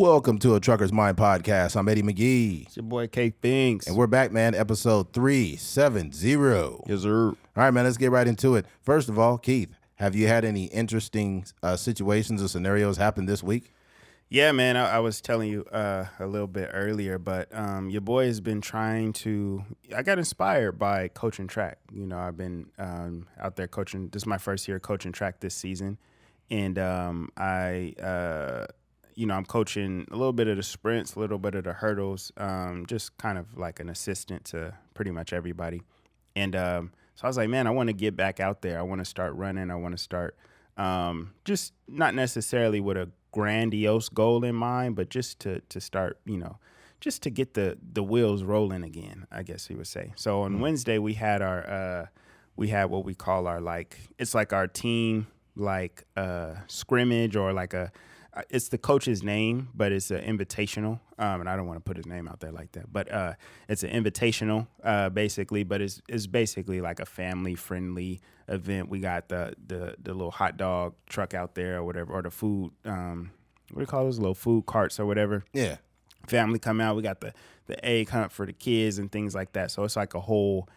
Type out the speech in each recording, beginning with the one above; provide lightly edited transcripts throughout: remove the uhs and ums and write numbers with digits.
Welcome to a Trucker's Mind podcast. I'm Eddie McGee. It's your boy K Thinks. And we're back, man. Episode 370. Yes, sir. All right, man. Let's get right into it. First of all, Keith, have you had any interesting situations or scenarios happen this week? Yeah, man. I was telling you a little bit earlier, but your boy has been trying to. I got inspired by coaching track. You know, I've been out there coaching. This is my first year coaching track this season, and I'm coaching a little bit of the sprints, a little bit of the hurdles, just kind of like an assistant to pretty much everybody. And so I was like, man, I want to get back out there. I want to start running. I want to start just not necessarily with a grandiose goal in mind, but just to start, just to get the wheels rolling again, I guess you would say. So on Wednesday, we had what we call our, it's like our team, scrimmage or it's the coach's name, but it's an invitational. And I don't want to put his name out there like that, but it's an invitational, basically. But it's basically like a family friendly event. We got the little hot dog truck out there or whatever, or the food. What do you call those little food carts or whatever? Yeah. Family come out. We got the egg hunt for the kids and things like that. So it's like a whole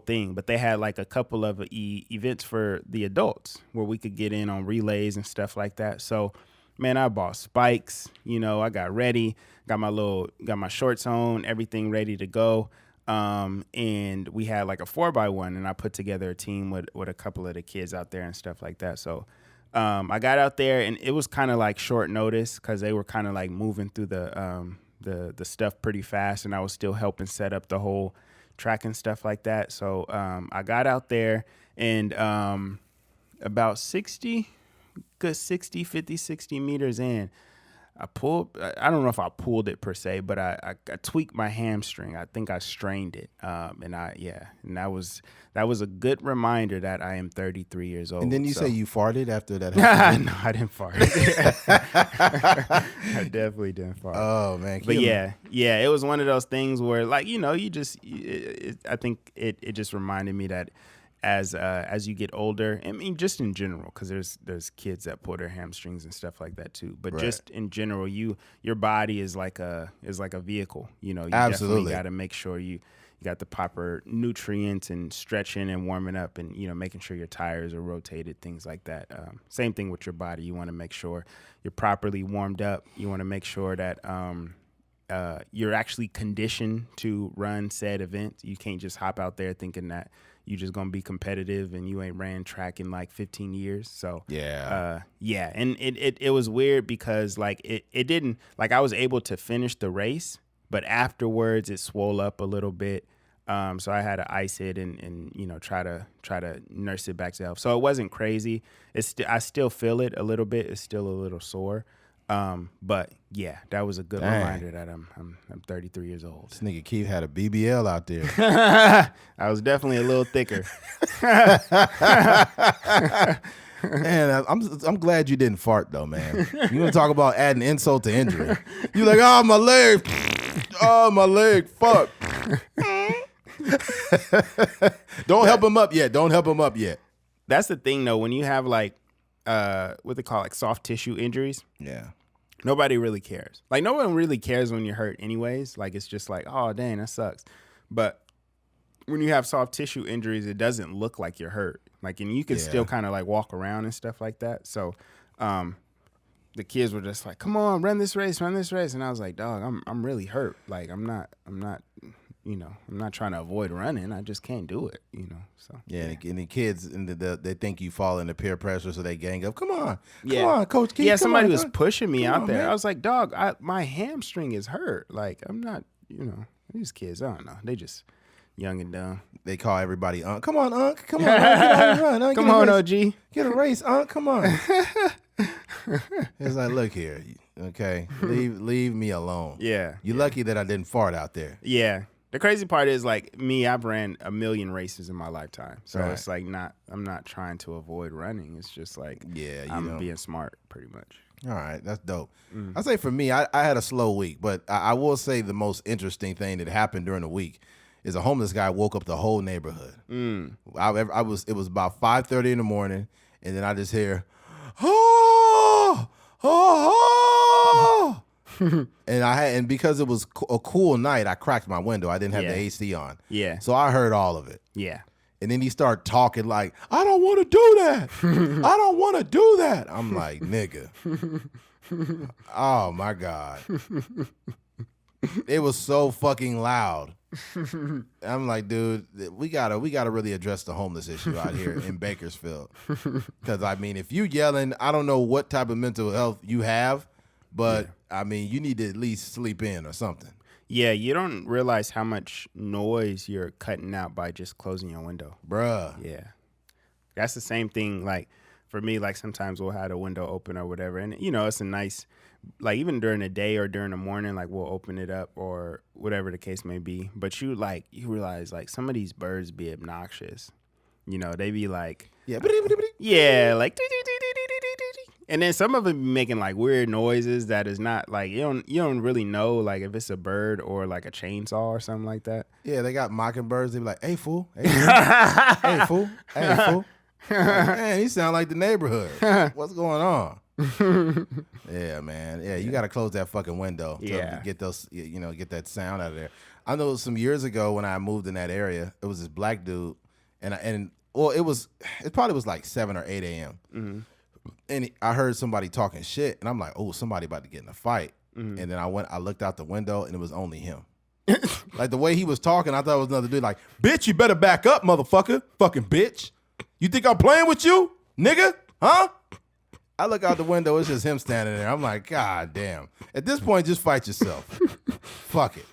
thing. But they had like a couple of events for the adults where we could get in on relays and stuff like that. So. Man, I bought spikes, I got ready, got my shorts on, everything ready to go. And we had like a 4x1 and I put together a team with a couple of the kids out there and stuff like that. So I got out there and it was kind of like short notice because they were kind of like moving through the stuff pretty fast, and I was still helping set up the whole track and stuff like that. So I got out there and about 60 meters in, I don't know if I pulled it per se, but I tweaked my hamstring. I think I strained it. And that was a good reminder that I am 33 years old. And then you say you farted after that happened? No, I didn't fart. I definitely didn't fart. Oh, man. But yeah, it was one of those things where I think it just reminded me that as you get older, I mean, just in general, because there's kids that pull their hamstrings and stuff like that too. But just in general, your body is like a vehicle. You definitely got to make sure you got the proper nutrients and stretching and warming up, and making sure your tires are rotated, things like that. Same thing with your body. You want to make sure you're properly warmed up. You want to make sure that you're actually conditioned to run said event. You can't just hop out there thinking that you're just going to be competitive and you ain't ran track in like 15 years. So, and it was weird because it didn't, I was able to finish the race, but afterwards it swole up a little bit. So I had to ice it and try to nurse it back to health. So it wasn't crazy. I still feel it a little bit. It's still a little sore. But yeah, that was a good reminder that I'm 33 years old. This nigga Keith had a BBL out there. I was definitely a little thicker. Man, I'm glad you didn't fart though, man. You want to talk about adding insult to injury? You like, oh my leg, fuck. Don't help him up yet. That's the thing though, when you have what they call soft tissue injuries. Yeah. Nobody really cares. No one really cares when you're hurt anyways. It's just oh, dang, that sucks. But when you have soft tissue injuries, it doesn't look like you're hurt. And you can still kind of walk around and stuff like that. So the kids were just come on, run this race. And I was like, dog, I'm really hurt. I'm not trying to avoid running. I just can't do it, So yeah. And the kids, they think you fall into peer pressure, so they gang up. Come on, Coach Keith. Yeah, somebody was pushing me out there. Man. I was like, dog, my hamstring is hurt. I'm not, these kids, I don't know. They just young and dumb. They call everybody, come on, Unc. Come on, get out and run. Come on, OG. Get a race, Unc. Come on. It's look here, okay, leave me alone. Yeah. You're lucky that I didn't fart out there. Yeah. The crazy part is me, I've ran 1 million races in my lifetime. So It's I'm not trying to avoid running. It's just I'm being smart pretty much. All right. That's dope. I say for me, I had a slow week, but I will say the most interesting thing that happened during the week is a homeless guy woke up the whole neighborhood. It was about 5:30 in the morning, and then I just hear, oh, oh, oh. and because it was a cool night, I cracked my window. I didn't have the AC on. Yeah. So I heard all of it. Yeah. And then he started talking like, I don't want to do that. I don't want to do that. I'm like, nigga. Oh my God. It was so fucking loud. I'm like, dude, we gotta really address the homeless issue out here in Bakersfield. Because I mean, if you yelling, I don't know what type of mental health you have, but I mean, you need to at least sleep in or something. Yeah, you don't realize how much noise you're cutting out by just closing your window. Bruh. Yeah. That's the same thing, like, for me, like, sometimes we'll have a window open or whatever, and, you know, it's a nice, like, even during the day or during the morning, like, we'll open it up or whatever the case may be, but you realize, like, some of these birds be obnoxious. You know, they be like... Yeah, like... And then some of them be making like weird noises that is not like you don't really know like if it's a bird or like a chainsaw or something like that. Yeah, they got mockingbirds. They be like, "Hey fool, hey fool, hey fool, hey fool." Like, man, he sound like the neighborhood. What's going on? Yeah, man. Yeah, you got to close that fucking window to get those, get that sound out of there. I know some years ago when I moved in that area, it was this black dude, and it probably was like 7 or 8 a.m. Mm-hmm. And I heard somebody talking shit, and I'm like, oh, somebody about to get in a fight. Mm-hmm. And then I looked out the window, and it was only him. Like, the way he was talking, I thought it was another dude. Like, bitch, you better back up, motherfucker. Fucking bitch. You think I'm playing with you, nigga? Huh? I look out the window, it's just him standing there. I'm like, God damn. At this point, just fight yourself. Fuck it.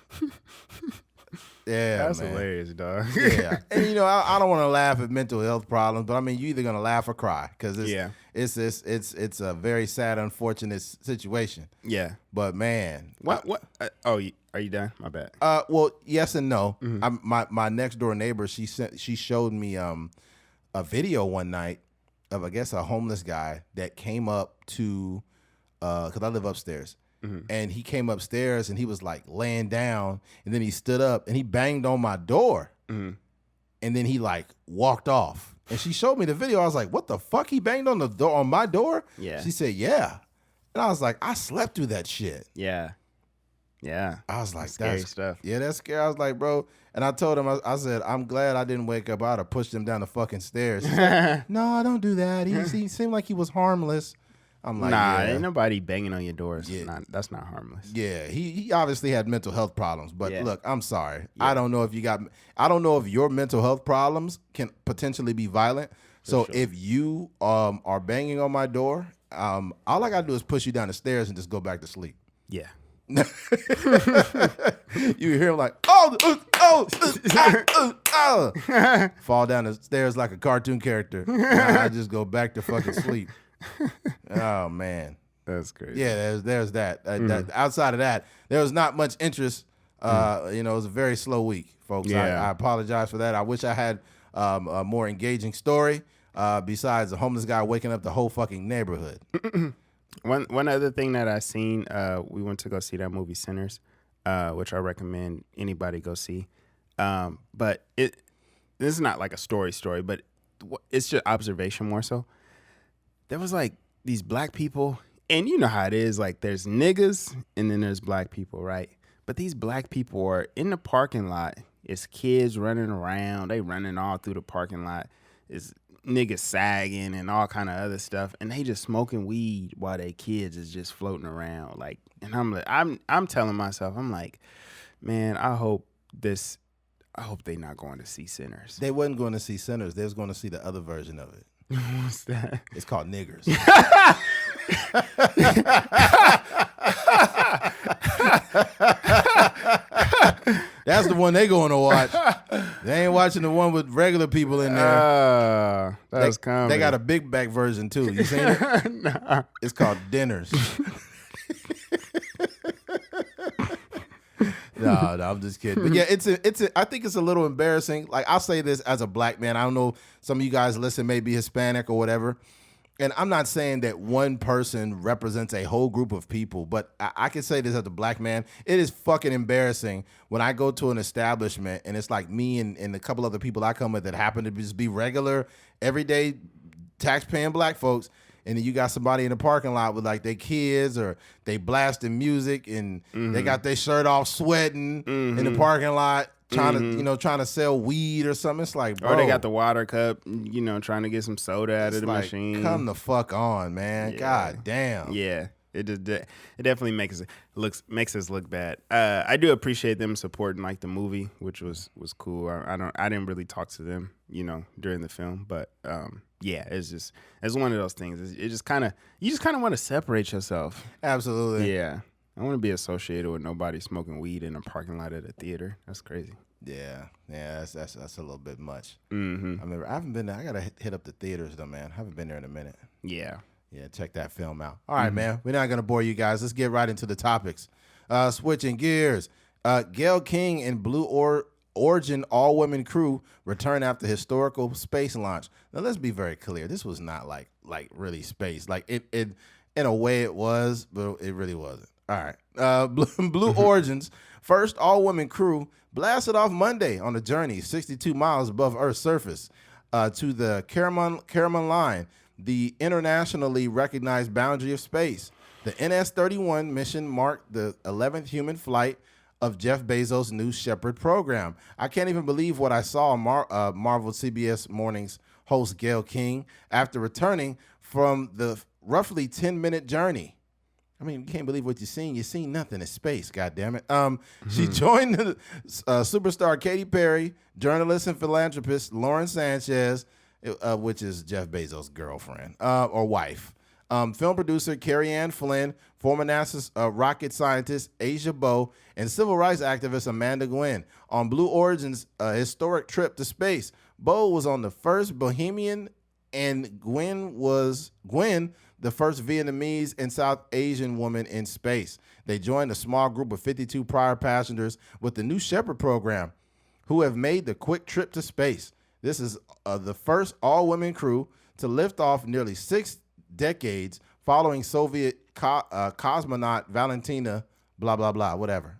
Yeah, that's man. Hilarious, dog. Yeah, and I don't want to laugh at mental health problems, but I mean, you either gonna laugh or cry because it's a very sad, unfortunate situation. Yeah, but man, what? Are you done? My bad. Well, yes and no. Mm-hmm. My next door neighbor, she showed me a video one night of, I guess, a homeless guy that came up to because I live upstairs. Mm-hmm. And he came upstairs and he was like laying down, and then he stood up and he banged on my door. Mm-hmm. And then he like walked off. And she showed me the video. I was like, what the fuck? He banged on the door, on my door? Yeah. She said, yeah. And I was like, I slept through that shit. Yeah. Yeah. I was like, that's scary stuff. Yeah, that's scary. I was like, bro. And I told him, I said, I'm glad I didn't wake up. I'd have pushed him down the fucking stairs. He's like, no, don't do that. He seemed like he was harmless. I'm like, ain't nobody banging on your doors. Yeah. That's not harmless. Yeah, he obviously had mental health problems. But look, I'm sorry. Yeah. I don't know if your mental health problems can potentially be violent. So if you are banging on my door, all I gotta do is push you down the stairs and just go back to sleep. Yeah. You hear him like, fall down the stairs like a cartoon character. I just go back to fucking sleep. Oh man, that's crazy. Yeah, there's that. That. Outside of that, there was not much interest. It was a very slow week, folks. Yeah. I apologize for that. I wish I had a more engaging story besides the homeless guy waking up the whole fucking neighborhood. One other thing that I seen, we went to go see that movie Sinners, which I recommend anybody go see. But this is not like a story, but it's just observation more so. There was like these black people, and you know how it is, like there's niggas and then there's black people, right? But these black people are in the parking lot. It's kids running around. They running all through the parking lot. It's niggas sagging and all kind of other stuff, and they just smoking weed while their kids is just floating around. Like, and I'm telling myself, I'm like, man, I hope they not going to see Sinners. They wasn't going to see Sinners. They was going to see the other version of it. What's that? It's called Niggers. That's the one they going to watch. They ain't watching the one with regular people in there. That's comedy. They got a big back version too. You seen it? Nah. It's called Dinners. No, I'm just kidding. But yeah, I think it's a little embarrassing. Like, I'll say this as a black man. I don't know, some of you guys listen may be Hispanic or whatever. And I'm not saying that one person represents a whole group of people, but I can say this as a black man. It is fucking embarrassing when I go to an establishment and it's like me and a couple other people I come with that happen to just be regular, everyday tax-paying black folks. and then you got somebody in the parking lot with like their kids or they blasting music and they got their shirt off sweating in the parking lot trying to sell weed or something. It's like, bro. Or they got the water cup, trying to get some soda out of the machine. Come the fuck on, man. Yeah. God damn. Yeah. It definitely makes us look bad. I do appreciate them supporting like the movie, which was cool. I didn't really talk to them, during the film, but it's one of those things. You just kind of want to separate yourself. Absolutely. Yeah, I want to be associated with nobody smoking weed in a parking lot at a theater. That's crazy. Yeah, that's a little bit much. Mm-hmm. I haven't been there. I gotta hit up the theaters though, man. I haven't been there in a minute. Yeah. Yeah, check that film out. All right, man. We're not going to bore you guys. Let's get right into the topics. Switching gears. Gayle King and Blue Origin all-women crew return after historical space launch. Now, let's be very clear. This was not like really space. Like, it in a way it was, but it really wasn't. All right. Blue Origin's first all-women crew blasted off Monday on a journey 62 miles above Earth's surface to the Kármán line, the internationally recognized boundary of space. The NS-31 mission marked the 11th human flight of Jeff Bezos' New Shepard program. I can't even believe what I saw on Marvel CBS Mornings host Gayle King after returning from the roughly 10-minute journey. I mean, you can't believe what you're seeing. You're seeing nothing in space, goddammit. She joined superstar Katy Perry, journalist and philanthropist Lauren Sanchez, which is Jeff Bezos' girlfriend or wife. Film producer Carrie Ann Flynn, former NASA rocket scientist Asia Bowe, and civil rights activist Amanda Gwynn on Blue Origin's historic trip to space. Bowe was on the first Bohemian, and Gwynn the first Vietnamese and South Asian woman in space. They joined a small group of 52 prior passengers with the New Shepard program, who have made the quick trip to space. This is the first all-women crew to lift off nearly 6 decades following Soviet cosmonaut Valentina, blah, blah, blah, whatever.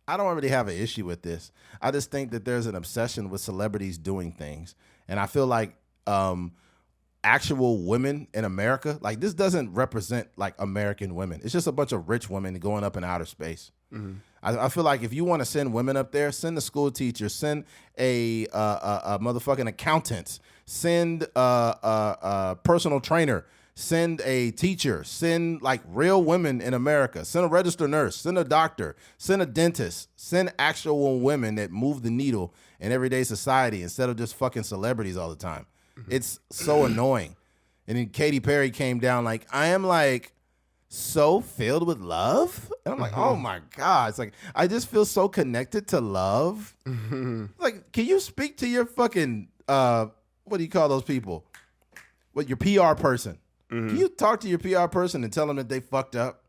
I don't really have an issue with this. I just think that there's an obsession with celebrities doing things. And I feel like actual women in America, like this doesn't represent like American women. It's just a bunch of rich women going up in outer space. I feel like if you want to send women up there, send a school teacher, send a motherfucking accountant, send a personal trainer, send a teacher, send like real women in America, send a registered nurse, send a doctor, send a dentist, send actual women that move the needle in everyday society instead of just fucking celebrities all the time. It's so annoying. And then Katy Perry came down like, I am like so filled with love. And I'm like, oh my God. It's like, I just feel so connected to love. Like, can you speak to your fucking, what do you call those people? What, your PR person? Can you talk to your PR person and tell them that they fucked up?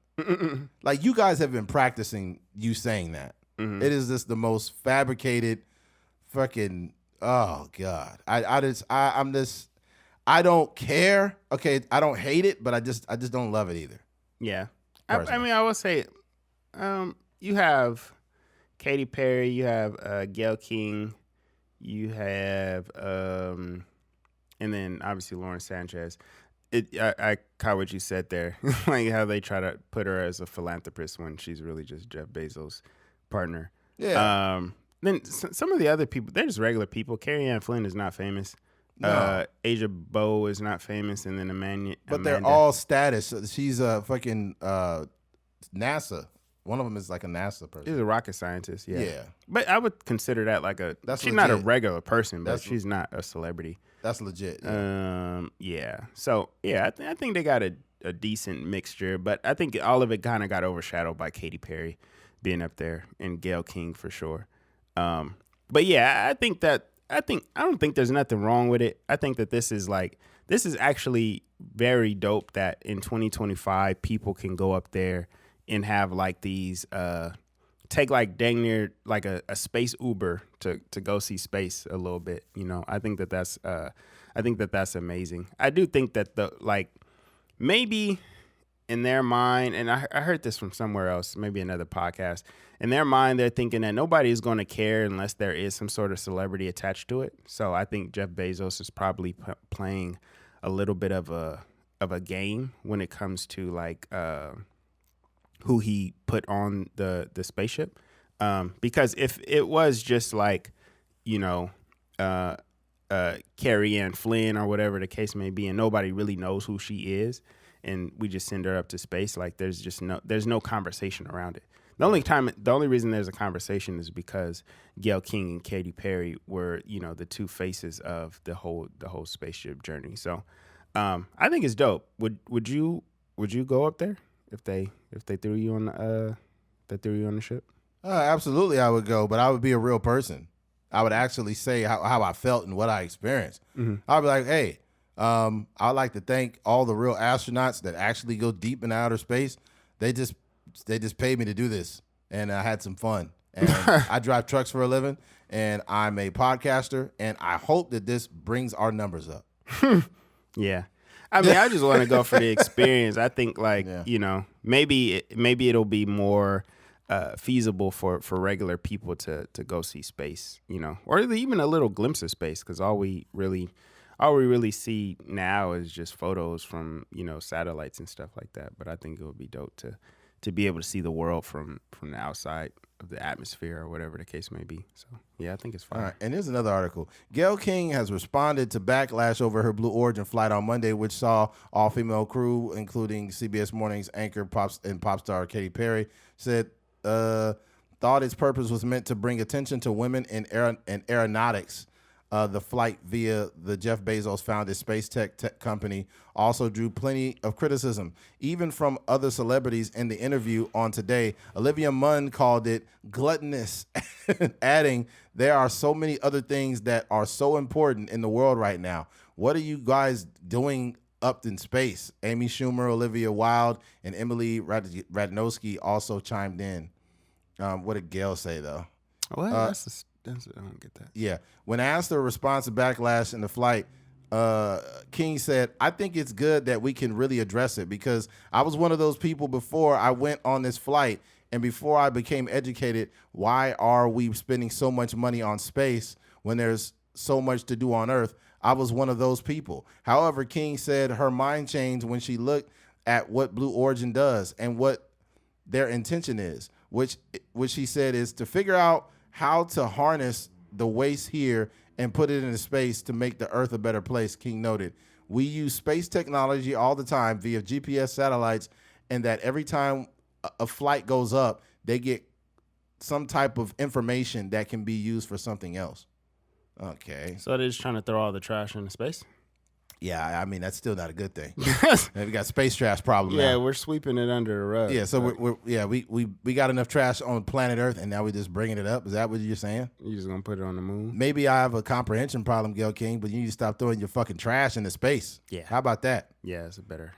Like, you guys have been practicing you saying that. It is just the most fabricated fucking, oh God. I'm just, I don't care. Okay, I don't hate it, but I just don't love it either. Yeah. I mean, I will say, you have Katy Perry, you have Gayle King, you have, and then obviously Lauren Sanchez. I caught what you said there, like how they try to put her as a philanthropist when she's really just Jeff Bezos' partner. Yeah. Then some of the other people, they're just regular people. Carrie Ann Flynn is not famous. No. Asia Bowe is not famous, and then Amanda. But they're all status. She's a fucking NASA. One of them is like a NASA person. She's a rocket scientist. Yeah. Yeah. But I would consider that like a. That's she's legit. not a regular person, but she's not a celebrity. That's legit. Yeah. Yeah. So yeah, I think they got a decent mixture, but I think all of it kind of got overshadowed by Katy Perry being up there and Gayle King for sure. But yeah, I don't think there's nothing wrong with it. I think that this is actually very dope that in 2025 people can go up there and have like these take like dang near like a space Uber to go see space a little bit. You know, I think that's amazing. I do think that maybe in their mind, and I heard this from somewhere else, maybe another podcast. In their mind, they're thinking that nobody is going to care unless there is some sort of celebrity attached to it. So I think Jeff Bezos is probably playing a little bit of a game when it comes to like who he put on the spaceship. Because if it was just like, Carrie Ann Flynn or whatever the case may be, and nobody really knows who she is, and we just send her up to space, like there's no conversation around it. The only reason there's a conversation is because Gayle King and Katy Perry were, the two faces of the whole spaceship journey. So I think it's dope. Would you go up there if they threw you on the ship? Absolutely, I would go, but I would be a real person. I would actually say how I felt and what I experienced. Mm-hmm. I'd be like, hey, I'd like to thank all the real astronauts that actually go deep in outer space. They just paid me to do this, and I had some fun. And I drive trucks for a living, and I'm a podcaster, and I hope that this brings our numbers up. Yeah. I mean, I just want to go for the experience. I think, maybe it'll be more feasible for regular people to go see space, or even a little glimpse of space, because all we really see now is just photos from satellites and stuff like that. But I think it would be dope to be able to see the world from the outside of the atmosphere or whatever the case may be. So yeah, I think it's fine. All right, and here's another article. Gayle King has responded to backlash over her Blue Origin flight on Monday, which saw all-female crew, including CBS Morning's anchor pop star Katy Perry, said thought its purpose was meant to bring attention to women in aeronautics. The flight via the Jeff Bezos founded space tech company also drew plenty of criticism, even from other celebrities. In the interview on Today, Olivia Munn called it gluttonous, adding, there are so many other things that are so important in the world right now. What are you guys doing up in space? Amy Schumer, Olivia Wilde, and Emily Ratajkowski also chimed in. What did Gayle say, though? Well, I don't get that. Yeah. When asked her response to backlash in the flight, King said, I think it's good that we can really address it, because I was one of those people before I went on this flight, and before I became educated, why are we spending so much money on space when there's so much to do on Earth? I was one of those people. However, King said her mind changed when she looked at what Blue Origin does and what their intention is, which she said is to figure out how to harness the waste here and put it into space to make the Earth a better place. King noted, we use space technology all the time via GPS satellites, and that every time a flight goes up, they get some type of information that can be used for something else. Okay. So they're just trying to throw all the trash into space? Yeah, I mean, that's still not a good thing. We got space trash problem now. Yeah, we're sweeping it under the rug. Yeah, so we got enough trash on planet Earth, and now we're just bringing it up. Is that what you're saying? You just gonna put it on the moon? Maybe I have a comprehension problem, Gayle King, but you need to stop throwing your fucking trash into space. Yeah. How about that? Yeah, it's a better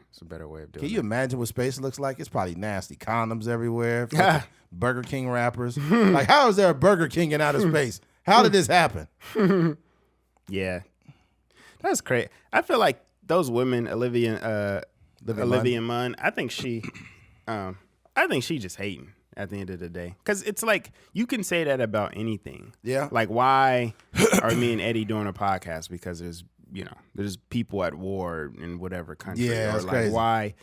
way of doing it. Can you imagine what space looks like? It's probably nasty. Condoms everywhere. Burger King wrappers. Like, how is there a Burger King in outer space? How did this happen? Yeah. That's crazy. I feel like those women, Olivia Munn, I think she just hating at the end of the day. Because it's like, you can say that about anything. Yeah. Like, why are me and Eddie doing a podcast? Because there's people at war in whatever country. Yeah, that's or like, crazy. Why,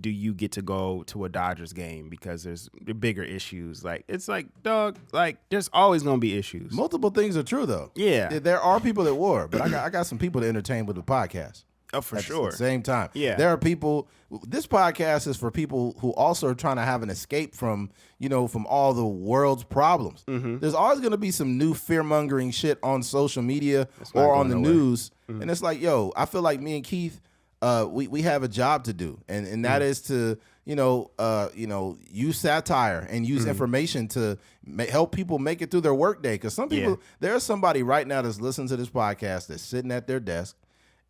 do you get to go to a Dodgers game because there's bigger issues? Like, it's like, dog, like, there's always going to be issues. Multiple things are true, though. Yeah. There are people at war, but I got some people to entertain with the podcast. Oh, for sure. At the same time. Yeah. There are people, this podcast is for people who also are trying to have an escape from all the world's problems. Mm-hmm. There's always going to be some new fear-mongering shit on social media or on the news. Mm-hmm. And it's like, yo, I feel like me and Keith, we have a job to do, and that is to use satire and use information to help people make it through their workday. Because some people, there's somebody right now that's listening to this podcast that's sitting at their desk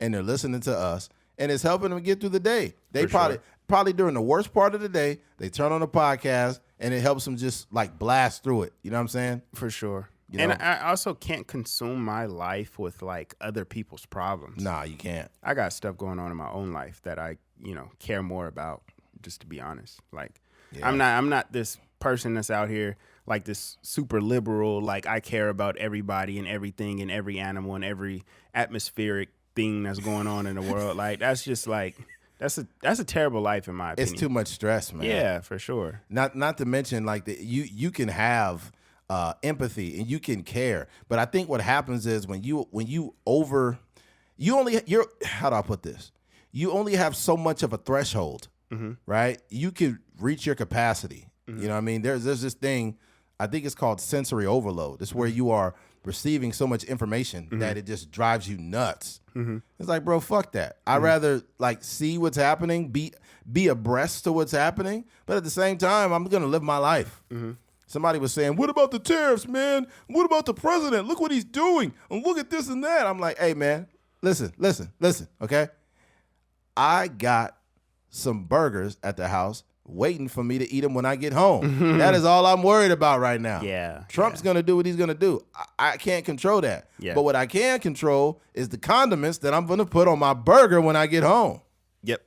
and they're listening to us, and it's helping them get through the day. They probably during the worst part of the day, they turn on the podcast and it helps them just like blast through it. You know what I'm saying? For sure. And I also can't consume my life with like other people's problems. Nah, you can't. I got stuff going on in my own life that I, care more about, just to be honest. Like, I'm not this person that's out here like this super liberal, like I care about everybody and everything and every animal and every atmospheric thing that's going on in the world. Like that's just like that's a terrible life in my opinion. It's too much stress, man. Yeah, for sure. Not to mention like you can have empathy and you can care, but I think what happens is when you how do I put this? You only have so much of a threshold, right? You can reach your capacity. You know what I mean? There's this thing, I think it's called sensory overload. It's where you are receiving so much information that it just drives you nuts. It's like, bro, fuck that. I'd rather like see what's happening, be abreast to what's happening, but at the same time, I'm gonna live my life. Somebody was saying, what about the tariffs, man? What about the president? Look what he's doing. And look at this and that. I'm like, hey, man, listen, okay? I got some burgers at the house waiting for me to eat them when I get home. That is all I'm worried about right now. Yeah. Trump's going to do what he's going to do. I can't control that. Yeah. But what I can control is the condiments that I'm going to put on my burger when I get home. Yep.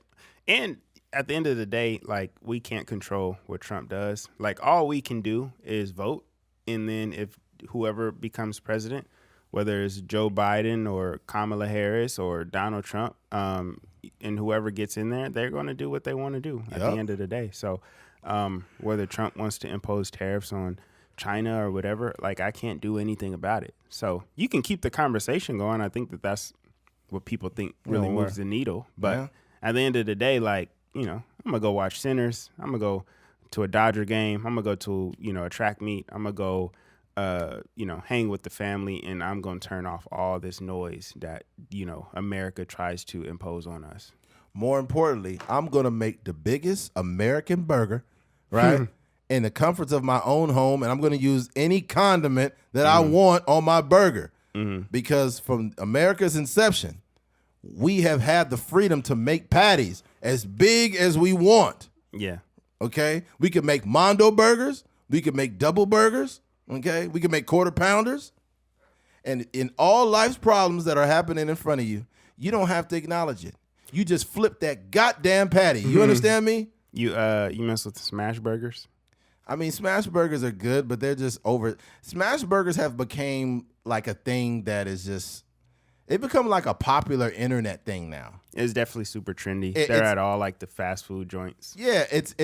And at the end of the day, like, we can't control what Trump does. Like, all we can do is vote. And then if whoever becomes president, whether it's Joe Biden or Kamala Harris or Donald Trump, and whoever gets in there, they're going to do what they want to do at the end of the day. So whether Trump wants to impose tariffs on China or whatever, like, I can't do anything about it. So you can keep the conversation going. I think that's what people think really moves the needle. But at the end of the day, like, you know, I'm going to go watch Sinners. I'm going to go to a Dodger game. I'm going to go to, you know, a track meet. I'm going to go, you know, hang with the family, and I'm going to turn off all this noise that, you know, America tries to impose on us. More importantly, I'm going to make the biggest American burger, right, in the comforts of my own home, and I'm going to use any condiment that I want on my burger. Because from America's inception, we have had the freedom to make patties as big as we want. Yeah. Okay? We can make Mondo burgers. We can make double burgers. Okay? We can make quarter pounders. And in all life's problems that are happening in front of you, you don't have to acknowledge it. You just flip that goddamn patty. You understand me? You mess with the smash burgers? I mean, smash burgers are good, but they're just over. Smash burgers have became like a thing that is just, it become like a popular internet thing now. It's definitely super trendy. They're at all like the fast food joints. Yeah, it's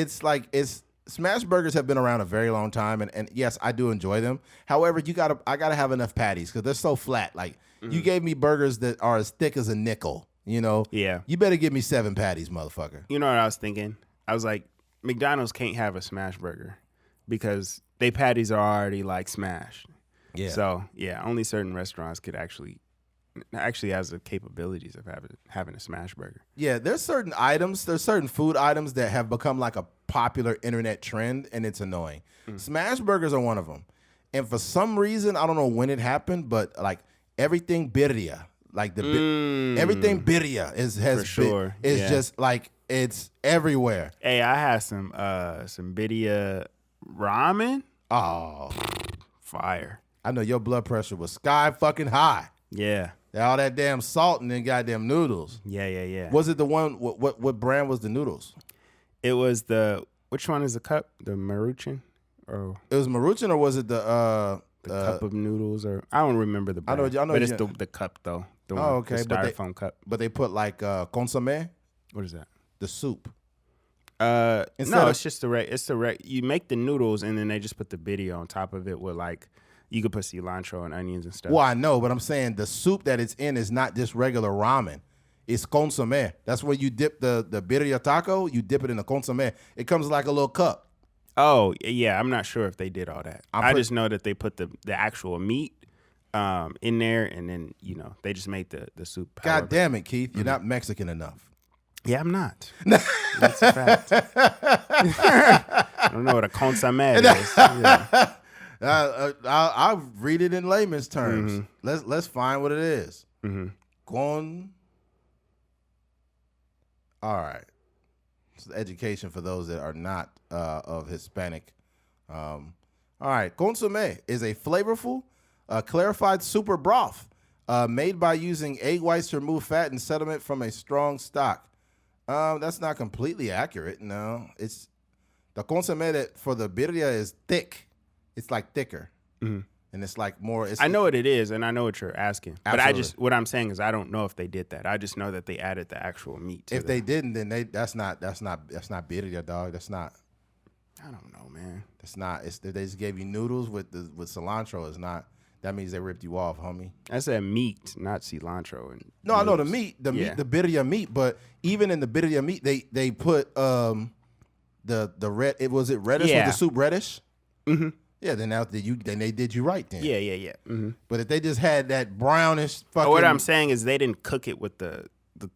smash burgers have been around a very long time, and yes, I do enjoy them. However, I gotta have enough patties because they're so flat. Like you gave me burgers that are as thick as a nickel. You know. Yeah. You better give me 7 patties, motherfucker. You know what I was thinking? I was like, McDonald's can't have a smash burger because they patties are already like smashed. Yeah. So yeah, only certain restaurants could actually has the capabilities of having a smash burger. Yeah, there's certain food items that have become like a popular internet trend, and it's annoying. Smash burgers are one of them. And for some reason, I don't know when it happened, but like everything birria, like everything birria is just like it's everywhere. Hey, I had some birria ramen. Oh, fire. I know your blood pressure was sky fucking high. Yeah. All that damn salt and then goddamn noodles. Yeah. Was it the one? What brand was the noodles? It was which one is the cup? The Maruchan? Or it was Maruchan, or was it the cup of noodles? Or I don't remember the brand. I know, but it's the cup though. The styrofoam cup. But they put like consommé. What is that? The soup. It's just you make the noodles and then they just put the birria on top of it with like. You could put cilantro and onions and stuff. Well, I know, but I'm saying the soup that it's in is not just regular ramen. It's consommé. That's where you dip the birria taco. You dip it in the consommé. It comes like a little cup. Oh, yeah. I'm not sure if they did all that. I just know that they put the actual meat in there, and then, you know, they just made the soup. God damn it, Keith. You're not Mexican enough. Yeah, I'm not. That's a fact. I don't know what a consommé is. Yeah. I'll read it in layman's terms. Let's find what it is. All right. It's education for those that are not of Hispanic. All right. Consommé is a flavorful, clarified super broth made by using egg whites to remove fat and sediment from a strong stock. That's not completely accurate. No, it's the consommé that for the birria is thick. It's like thicker. And it's like more. I know what it is, and I know what you're asking. Absolutely. But what I'm saying is I don't know if they did that. I just know that they added the actual meat to If they didn't, then that's not birria, dog. That's not. I don't know, man. That's not. They just gave you noodles with cilantro. It's not. That means they ripped you off, homie. I said meat, not cilantro. And no, I know the meat, meat, the birria meat. But even in the birria meat, they put the red. Was it reddish? Yeah. Was the soup reddish? Mm-hmm. Yeah, then they did you right then. Yeah. Mm-hmm. But if they just had that brownish fucking. What I'm saying is they didn't cook it with the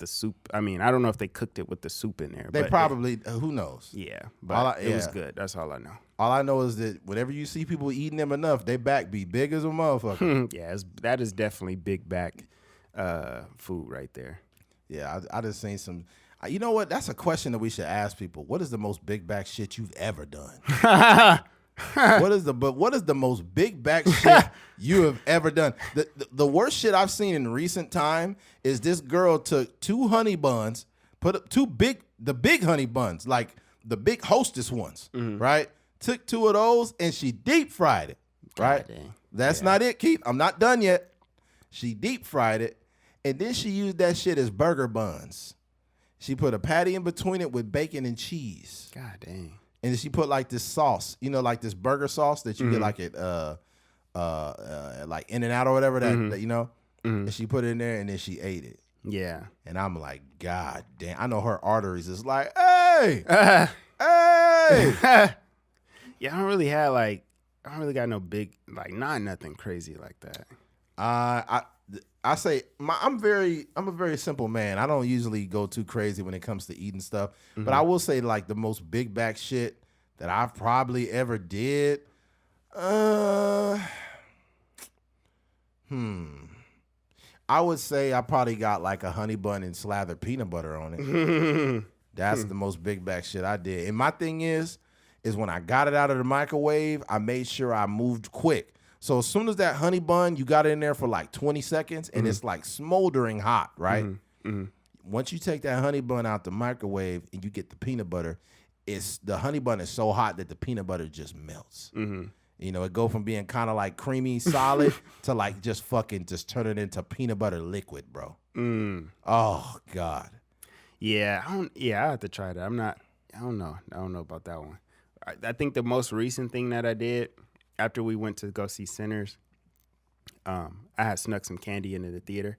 soup. I mean, I don't know if they cooked it with the soup in there. They probably. Who knows? Yeah, but it was good. That's all I know. All I know is that whenever you see people eating them enough, they back be big as a motherfucker. Yeah, that is definitely big back food right there. Yeah, I just seen some. You know what? That's a question that we should ask people. What is the most big back shit you've ever done? What is the most big back shit you have ever done? The worst shit I've seen in recent time is this girl took 2 honey buns, put the big honey buns, like the big Hostess ones, right? Took 2 of those and she deep fried it, right? That's not it, Keith. I'm not done yet. She deep fried it, and then she used that shit as burger buns. She put a patty in between it with bacon and cheese. God dang. And then she put like this sauce, like this burger sauce that you get like at like In-N-Out or whatever that you know. And she put it in there and then she ate it. Yeah. And I'm like, God damn. I know her arteries is like, hey, hey. Yeah, I don't really got no big, like, nothing crazy like that. I say I'm a very simple man. I don't usually go too crazy when it comes to eating stuff, but I will say like the most big back shit that I've probably ever did. I would say I probably got like a honey bun and slathered peanut butter on it. That's the most big back shit I did. And my thing is when I got it out of the microwave, I made sure I moved quick. So as soon as that honey bun, you got it in there for like 20 seconds and it's like smoldering hot, right? Once you take that honey bun out the microwave and you get the peanut butter, the honey bun is so hot that the peanut butter just melts. It go from being kind of like creamy solid to like just turn it into peanut butter liquid, bro. Oh God. Yeah, I have to try that. I don't know about that one. I think the most recent thing that I did after we went to go see Sinners, I had snuck some candy into the theater.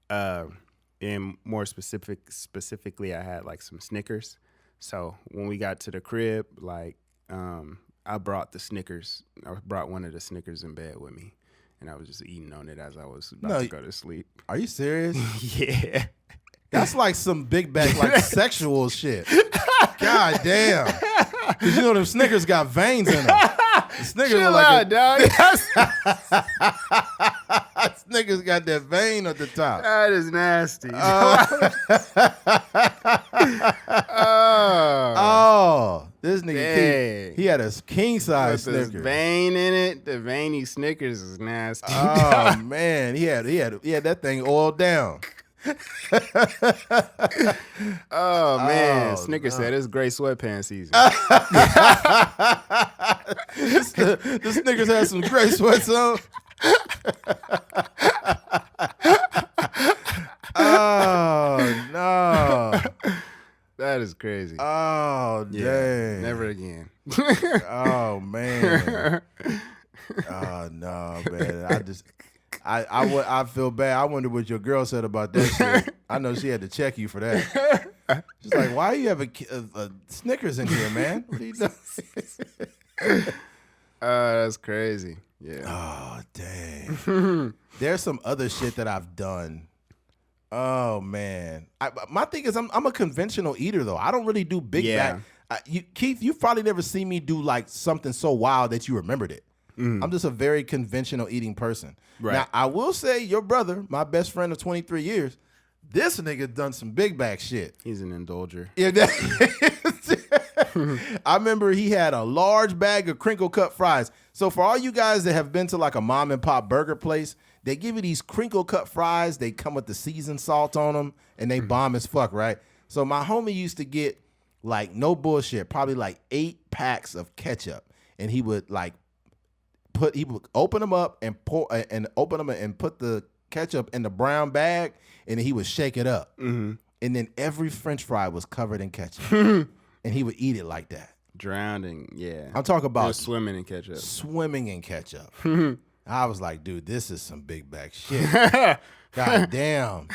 And more specifically, I had like some Snickers. So when we got to the crib, like I brought the Snickers. I brought one of the Snickers in bed with me, and I was just eating on it as I was about to go to sleep. Are you serious? Yeah. That's like some big back, like sexual shit. God damn. Because you know them Snickers got veins in them. The Snickers Chill are like out, dog. Snickers got that vein at the top. That is nasty. This nigga, he had a king size Snickers. Vein in it. The veiny Snickers is nasty. Oh man, he had that thing oiled down. Oh man, Snickers said it's great sweatpants season. The Snickers had some gray sweats on. Oh no, that is crazy. Oh dang, never again. Oh man. Oh no, man. I feel bad. I wonder what your girl said about that shit. I know she had to check you for that. She's like, why you have a Snickers in here, man? What are you doing? That's crazy. Yeah. Oh, dang. There's some other shit that I've done. Oh, man. My thing is I'm a conventional eater, though. I don't really do big back. Keith, you've probably never seen me do like something so wild that you remembered it. I'm just a very conventional eating person. Right. Now, I will say your brother, my best friend of 23 years, this nigga done some big back shit. He's an indulger. Yeah, I remember he had a large bag of crinkle cut fries. So for all you guys that have been to like a mom and pop burger place, they give you these crinkle cut fries. They come with the seasoned salt on them, and they bomb as fuck, right? So my homie used to get, like, no bullshit, probably like 8 packs of ketchup, and he would like would open them up and open them and put the ketchup in the brown bag, and then he would shake it up. Mm-hmm. And then every French fry was covered in ketchup. And he would eat it like that. Drowning, yeah. I'm talking about swimming in ketchup. Swimming in ketchup. I was like, dude, this is some big bag shit. God damn.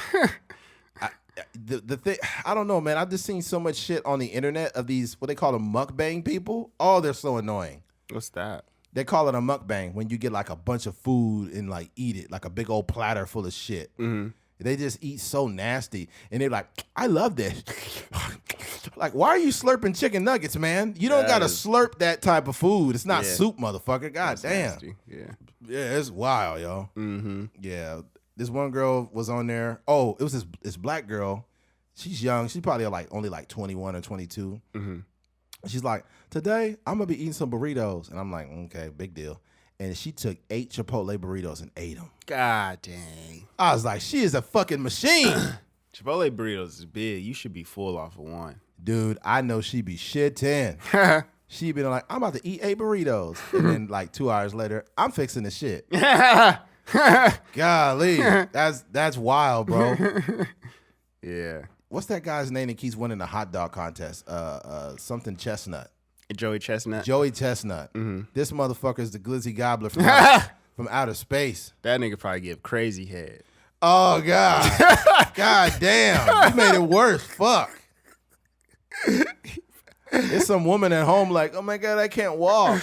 The thing, I don't know, man. I've just seen so much shit on the internet of these, what they call them, mukbang people. Oh, they're so annoying. What's that? They call it a mukbang when you get like a bunch of food and like eat it, like a big old platter full of shit. Mm-hmm. They just eat so nasty. And they're like, I love this. Like, why are you slurping chicken nuggets, man? You don't got to slurp that type of food. It's not soup, motherfucker. God damn. Nasty. Yeah, it's wild, yo. Mm-hmm. Yeah. This one girl was on there. Oh, it was this black girl. She's young. She's probably only 21 or 22. Mm-hmm. She's like, today I'm going to be eating some burritos. And I'm like, okay, big deal. And she took 8 Chipotle burritos and ate them. God dang. I was like, she is a fucking machine. Chipotle burritos is big. You should be full off of one. Dude, I know she be shitting. She been like, I'm about to eat 8 burritos. And then like 2 hours later, I'm fixing the shit. Golly. That's wild, bro. Yeah. What's that guy's name that keeps winning the hot dog contest? Something Chestnut. Joey Chestnut. Joey Chestnut. Mm-hmm. This motherfucker is the glizzy gobbler from outer space. That nigga probably give crazy head. Oh, God. God damn. You made it worse. Fuck. There's some woman at home like, oh, my God, I can't walk.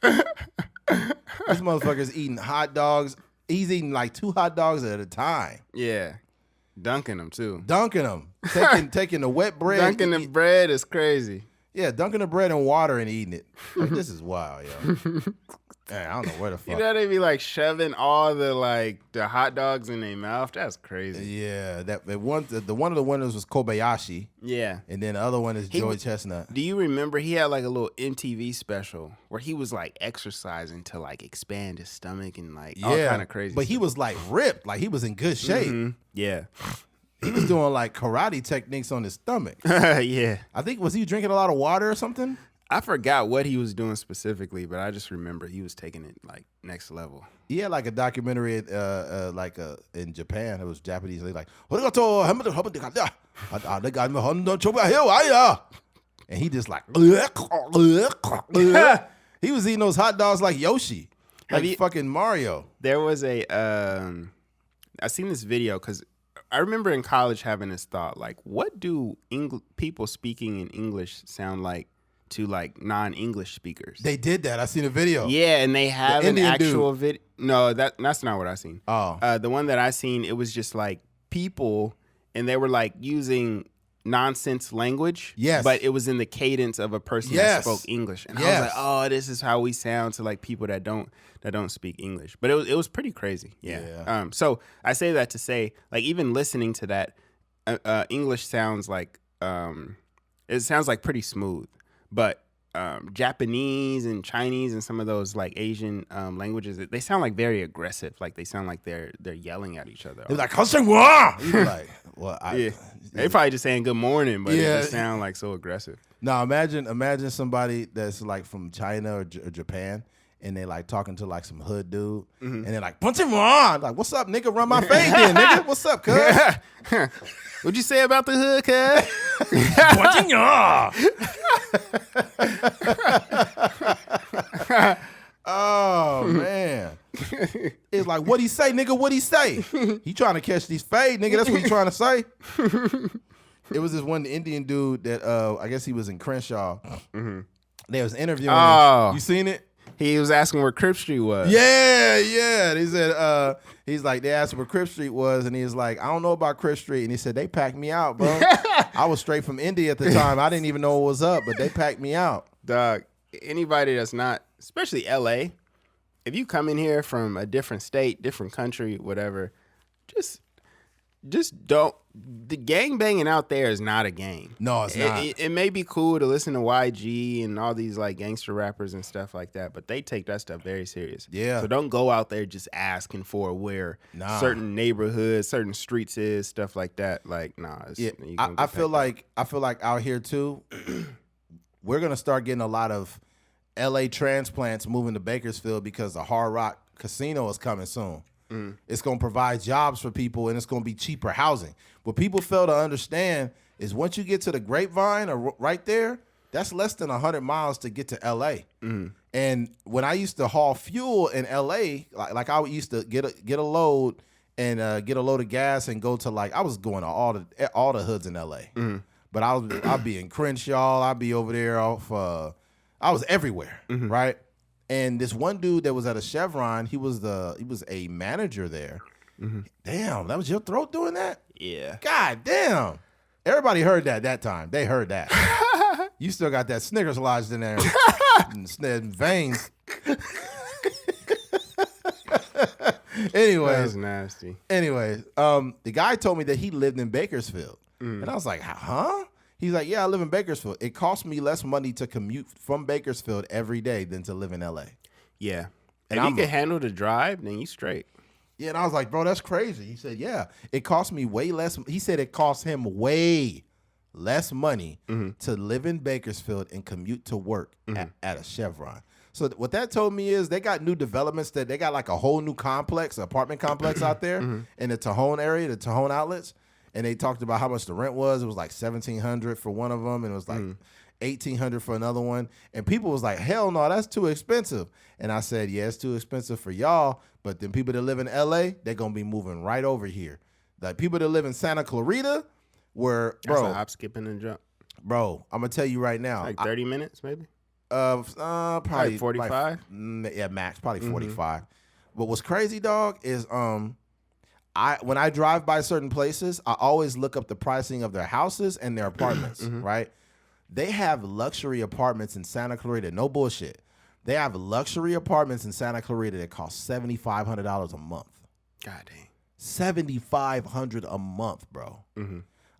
This motherfucker's eating hot dogs. He's eating like 2 hot dogs at a time. Yeah. Dunking them, too. Dunking them. Taking the wet bread. Dunking the bread is crazy. Yeah, dunking the bread in water and eating it. Like, this is wild, yo. Man, I don't know where the fuck. You know they be like shoving all the hot dogs in their mouth. That's crazy. Yeah, the one of the winners was Kobayashi. Yeah, and then the other one is Joey Chestnut. Do you remember he had like a little MTV special where he was like exercising to like expand his stomach and like all kind of crazy. But stuff. he was like ripped, like he was in good shape. Mm-hmm. Yeah. He was doing like karate techniques on his stomach. Yeah. I think, was he drinking a lot of water or something? I forgot what he was doing specifically, but I just remember he was taking it like next level. He had like a documentary in Japan. It was Japanese. They like, and he just like, he was eating those hot dogs like Yoshi, like fucking Mario. There was I seen this video because I remember in college having this thought, like, what do people speaking in English sound like to like non-English speakers? They did that. I seen a video. Yeah, and they have an actual video. No, that's not what I seen. Oh, the one that I seen, it was just like people, and they were like using nonsense language. Yes, but it was in the cadence of a person that spoke English, and I was like, oh, this is how we sound to like people that don't speak English. But it was pretty crazy. Yeah. So I say that to say, like, even listening to that, English sounds like it sounds like pretty smooth. But Japanese and Chinese and some of those like Asian languages, they sound like very aggressive. Like they sound like they're yelling at each other. They're like, like, well, they probably just saying good morning, but it just sound like so aggressive. No, imagine somebody that's like from China or Japan, and they like talking to like some hood dude, and they're like, punch him on, like, what's up, nigga? Run my fade then, nigga. What's up, cuz? What'd you say about the hood, cuz? Punching y'all. Oh man, it's like, what he say, nigga? What he say? He trying to catch these fade, nigga. That's what he trying to say. It was this one Indian dude that I guess he was in Crenshaw. Mm-hmm. They was interviewing him. You seen it? He was asking where Crip Street was. Yeah. He said, he's like, they asked where Crip Street was, and he was like, I don't know about Crip Street. And he said, they packed me out, bro. I was straight from India at the time. I didn't even know what was up, but they packed me out. Dog, anybody that's not, especially LA, if you come in here from a different state, different country, whatever, just don't. The gang banging out there is not a game. No, it's not. It may be cool to listen to YG and all these like gangster rappers and stuff like that, but they take that stuff very serious. Yeah. So don't go out there just asking for where certain neighborhoods, certain streets is, stuff like that. Like, nah. I feel like out here too, we're gonna start getting a lot of LA transplants moving to Bakersfield because the Hard Rock Casino is coming soon. It's going to provide jobs for people, and it's going to be cheaper housing. What people fail to understand is once you get to the Grapevine or right there, that's less than 100 miles to get to L.A. And when I used to haul fuel in L.A., like I used to get a load and get a load of gas and go to I was going to all the hoods in L.A. But I'd be in Crenshaw. I'd be over there off. I was everywhere, right? And this one dude that was at a Chevron, he was a manager there. Damn, that was your throat doing that? Yeah. God damn. Everybody heard that time. They heard that. You still got that Snickers lodged in there and veins. Anyways. That's nasty. Anyways, the guy told me that he lived in Bakersfield. And I was like, huh? He's like, yeah, I live in Bakersfield. It costs me less money to commute from Bakersfield every day than to live in L.A. Yeah. And if you can handle the drive, then you straight. Yeah, and I was like, bro, that's crazy. He said, yeah, it cost me way less. He said it cost him way less money to live in Bakersfield and commute to work at a Chevron. So what that told me is they got new developments that they got like a whole new apartment complex out there in the Tejon area, the Tejon outlets. And they talked about how much the rent was. It was like $1,700 for one of them, and it was like $1,800 for another one. And people was like, hell no, that's too expensive. And I said, yeah, it's too expensive for y'all, but then people that live in LA, they're gonna be moving right over here. Like people that live in Santa Clarita, where That's a hop, skip, and jump. Bro, I'm gonna tell you right now, like 30 minutes, maybe. Probably like 45. Yeah, max, probably 45. But what's crazy, dog, is when I drive by certain places, I always look up the pricing of their houses and their apartments, right? They have luxury apartments in Santa Clarita. No bullshit. They have luxury apartments in Santa Clarita that cost $7,500 a month. God dang. $7,500 a month, bro.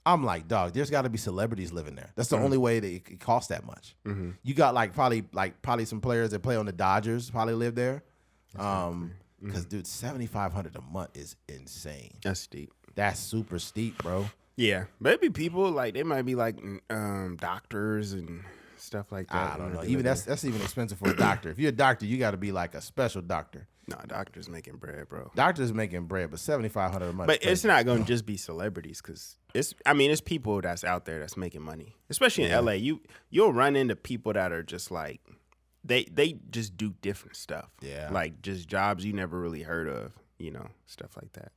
I'm like, dog, there's got to be celebrities living there. That's the only way that it costs that much. You got probably some players that play on the Dodgers probably live there. Because, dude, $7,500 a month is insane. That's steep. That's super steep, bro. Yeah. Maybe people, they might be, doctors and stuff like that. I don't know. Even that's even expensive for a doctor. If you're a doctor, you got to be like a special doctor. Nah, doctors making bread, bro. Doctors making bread, but $7,500 a month. But it's not going to just be celebrities because it's people that's out there that's making money. Especially in LA. You'll run into people that are just like, They just do different stuff. Yeah. Like just jobs you never really heard of, stuff like that.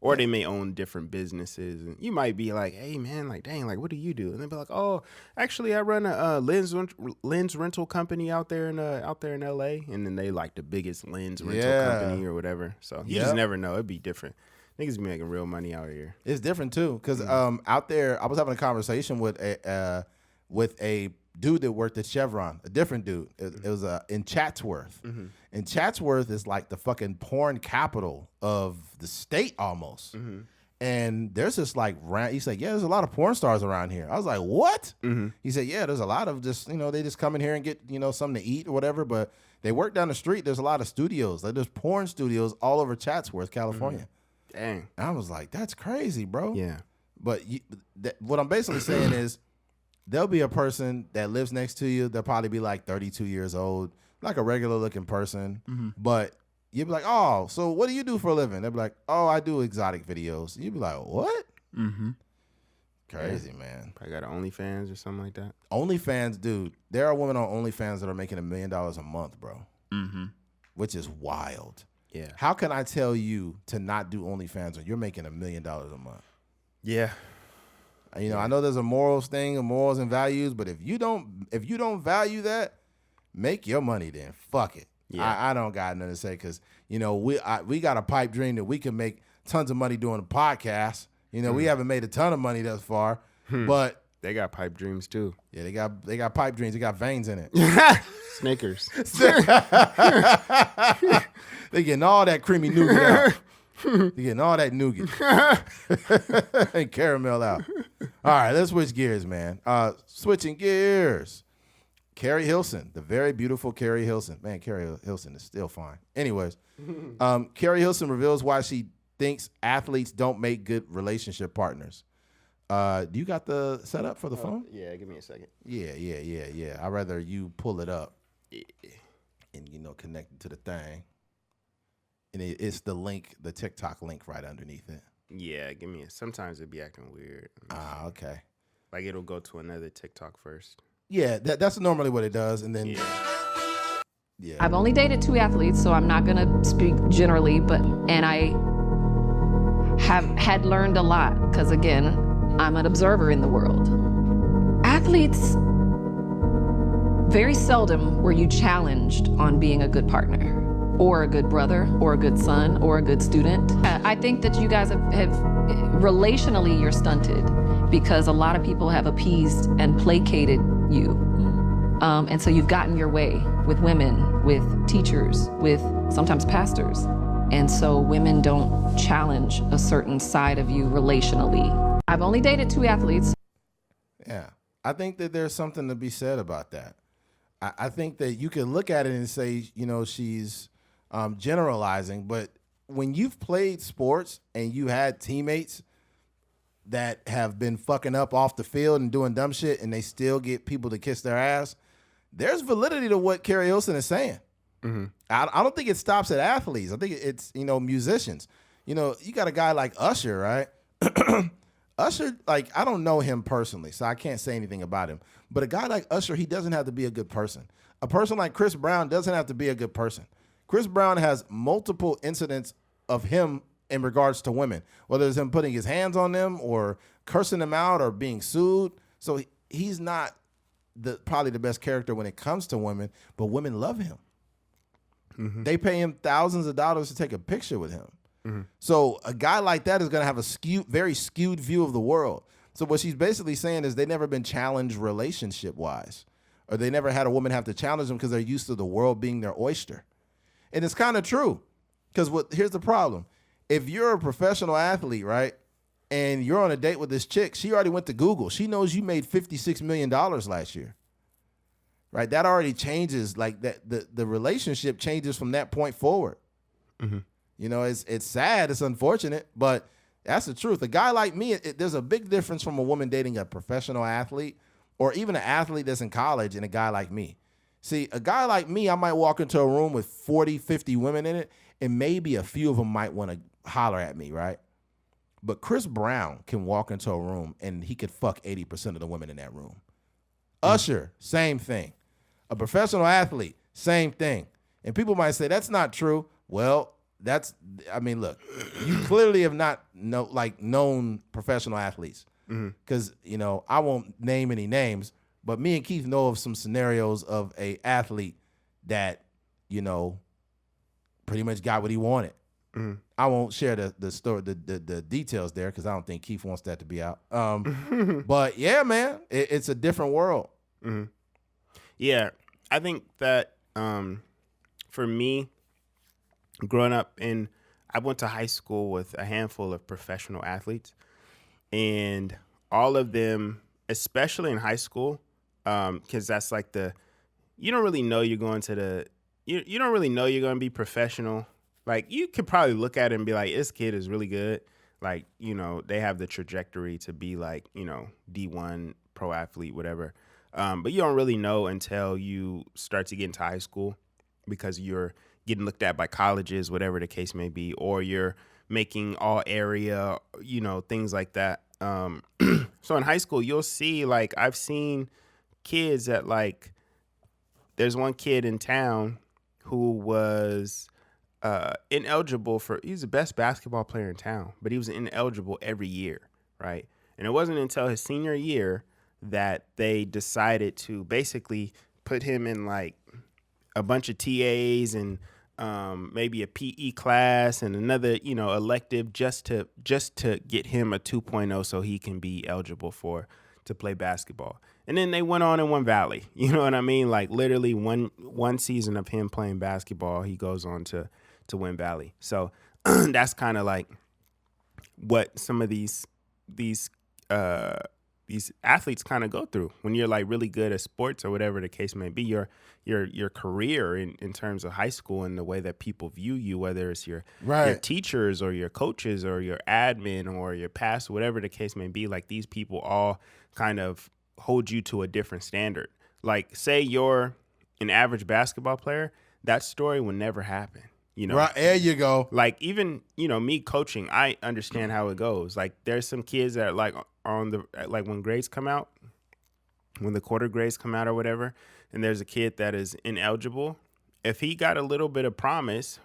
Or they may own different businesses. And you might be like, hey, man, dang, what do you do? And they'll be like, oh, actually, I run a lens rental company out there in L.A. And then they like the biggest lens rental company or whatever. So you just never know. It'd be different. Niggas be making real money out here. It's different, too. Because out there, I was having a conversation with a dude that worked at Chevron, a different dude. It was in Chatsworth. And Chatsworth is like the fucking porn capital of the state almost. And there's just he's like, yeah, there's a lot of porn stars around here. I was like, what? He said, yeah, there's a lot of just, they just come in here and get, something to eat or whatever. But they work down the street. There's a lot of studios. There's porn studios all over Chatsworth, California. Dang. And I was like, that's crazy, bro. Yeah. But what I'm basically saying is, there'll be a person that lives next to you. They'll probably be like 32 years old, like a regular looking person. But you'll be like, oh, so what do you do for a living? They'll be like, oh, I do exotic videos. You'll be like, what? Crazy, man. I got OnlyFans or something like that. OnlyFans, dude. There are women on OnlyFans that are making $1 million a month, bro. Which is wild. Yeah. How can I tell you to not do OnlyFans when you're making $1 million a month? Yeah. I know there's a morals thing, morals and values, but if you don't value that, make your money then. Fuck it. Yeah. I don't got nothing to say because we got a pipe dream that we can make tons of money doing a podcast. We haven't made a ton of money thus far, but they got pipe dreams too. Yeah, they got pipe dreams. They got veins in it. Snickers. They getting all that creamy nougat out. You're getting all that nougat and caramel out. All right, let's switch gears, man. Switching gears. Carrie Hilson, the very beautiful Carrie Hilson. Man, Carrie Hilson is still fine. Anyways, Carrie Hilson reveals why she thinks athletes don't make good relationship partners. Do you got the setup for the phone? Yeah, give me a second. Yeah. I'd rather you pull it up and connected to the thing, and it's the link, the TikTok link right underneath it. Yeah, give me. Sometimes it'd be acting weird. Okay. Like it'll go to another TikTok first. Yeah, that's normally what it does, and then. Yeah. I've only dated 2 athletes, so I'm not gonna speak generally, and I had learned a lot because again, I'm an observer in the world. Athletes, very seldom were you challenged on being a good partner or a good brother or a good son or a good student. I think that you guys have relationally, you're stunted because a lot of people have appeased and placated you. And so you've gotten your way with women, with teachers, with sometimes pastors. And so women don't challenge a certain side of you relationally. I've only dated 2 athletes. Yeah, I think that there's something to be said about that. I think that you can look at it and say, she's generalizing, but when you've played sports and you had teammates that have been fucking up off the field and doing dumb shit and they still get people to kiss their ass, there's validity to what Carrie Olsen is saying. Mm-hmm. I don't think it stops at athletes. I think it's, musicians. You got a guy like Usher, right? Usher, like, I don't know him personally, so I can't say anything about him. But a guy like Usher, he doesn't have to be a good person. A person like Chris Brown doesn't have to be a good person. Chris Brown has multiple incidents of him in regards to women, whether it's him putting his hands on them or cursing them out or being sued. So he's not probably the best character when it comes to women, but women love him. Mm-hmm. They pay him thousands of dollars to take a picture with him. Mm-hmm. So a guy like that is going to have a very skewed view of the world. So what she's basically saying is they never been challenged relationship-wise, or they never had a woman have to challenge them because they're used to the world being their oyster. And it's kind of true, because here's the problem. If you're a professional athlete, right, and you're on a date with this chick, she already went to Google. She knows you made $56 million last year, right? That already changes, like that. The relationship changes from that point forward. Mm-hmm. It's sad, it's unfortunate, but that's the truth. A guy like me, there's a big difference from a woman dating a professional athlete or even an athlete that's in college and a guy like me. See, a guy like me, I might walk into a room with 40, 50 women in it, and maybe a few of them might want to holler at me, right? But Chris Brown can walk into a room and he could fuck 80% of the women in that room. Mm-hmm. Usher, same thing. A professional athlete, same thing. And people might say, that's not true. Well, look, you clearly have not known professional athletes. Because, I won't name any names, but me and Keith know of some scenarios of a athlete that, pretty much got what he wanted. Mm-hmm. I won't share the story, the details there, because I don't think Keith wants that to be out. But yeah, man, it's a different world. Mm-hmm. Yeah, I think that for me, growing up I went to high school with a handful of professional athletes, and all of them, especially in high school, because that's like you don't really know you're going to you don't really know you're going to be professional. Like, you could probably look at it and be like, this kid is really good. Like, they have the trajectory to be like, D1 pro athlete, whatever. But you don't really know until you start to get into high school, because you're getting looked at by colleges, whatever the case may be, or you're making all area, things like that. So in high school, you'll see, like, I've seen kids that, like, there's one kid in town who was ineligible he's the best basketball player in town, but he was ineligible every year, right? And it wasn't until his senior year that they decided to basically put him in, like, a bunch of TAs and maybe a PE class and another, elective just to get him a 2.0 so he can be eligible to play basketball. And then they went on and won Valley. You know what I mean? Like, literally one season of him playing basketball, he goes on to win Valley. So that's kind of like what some of these athletes kind of go through when you're, like, really good at sports or whatever the case may be. Your career in terms of high school and the way that people view you, whether it's your teachers or your coaches or your admin or your past, whatever the case may be, like, these people all kind of hold you to a different standard. Like, say you're an average basketball player, that story would never happen. You know, Right, there you go. like even, you know, me coaching, I understand how it goes. Like there's some kids that like on the, like when grades come out, when the quarter grades come out or whatever, and there's a kid that is ineligible, if he got a little bit of promise,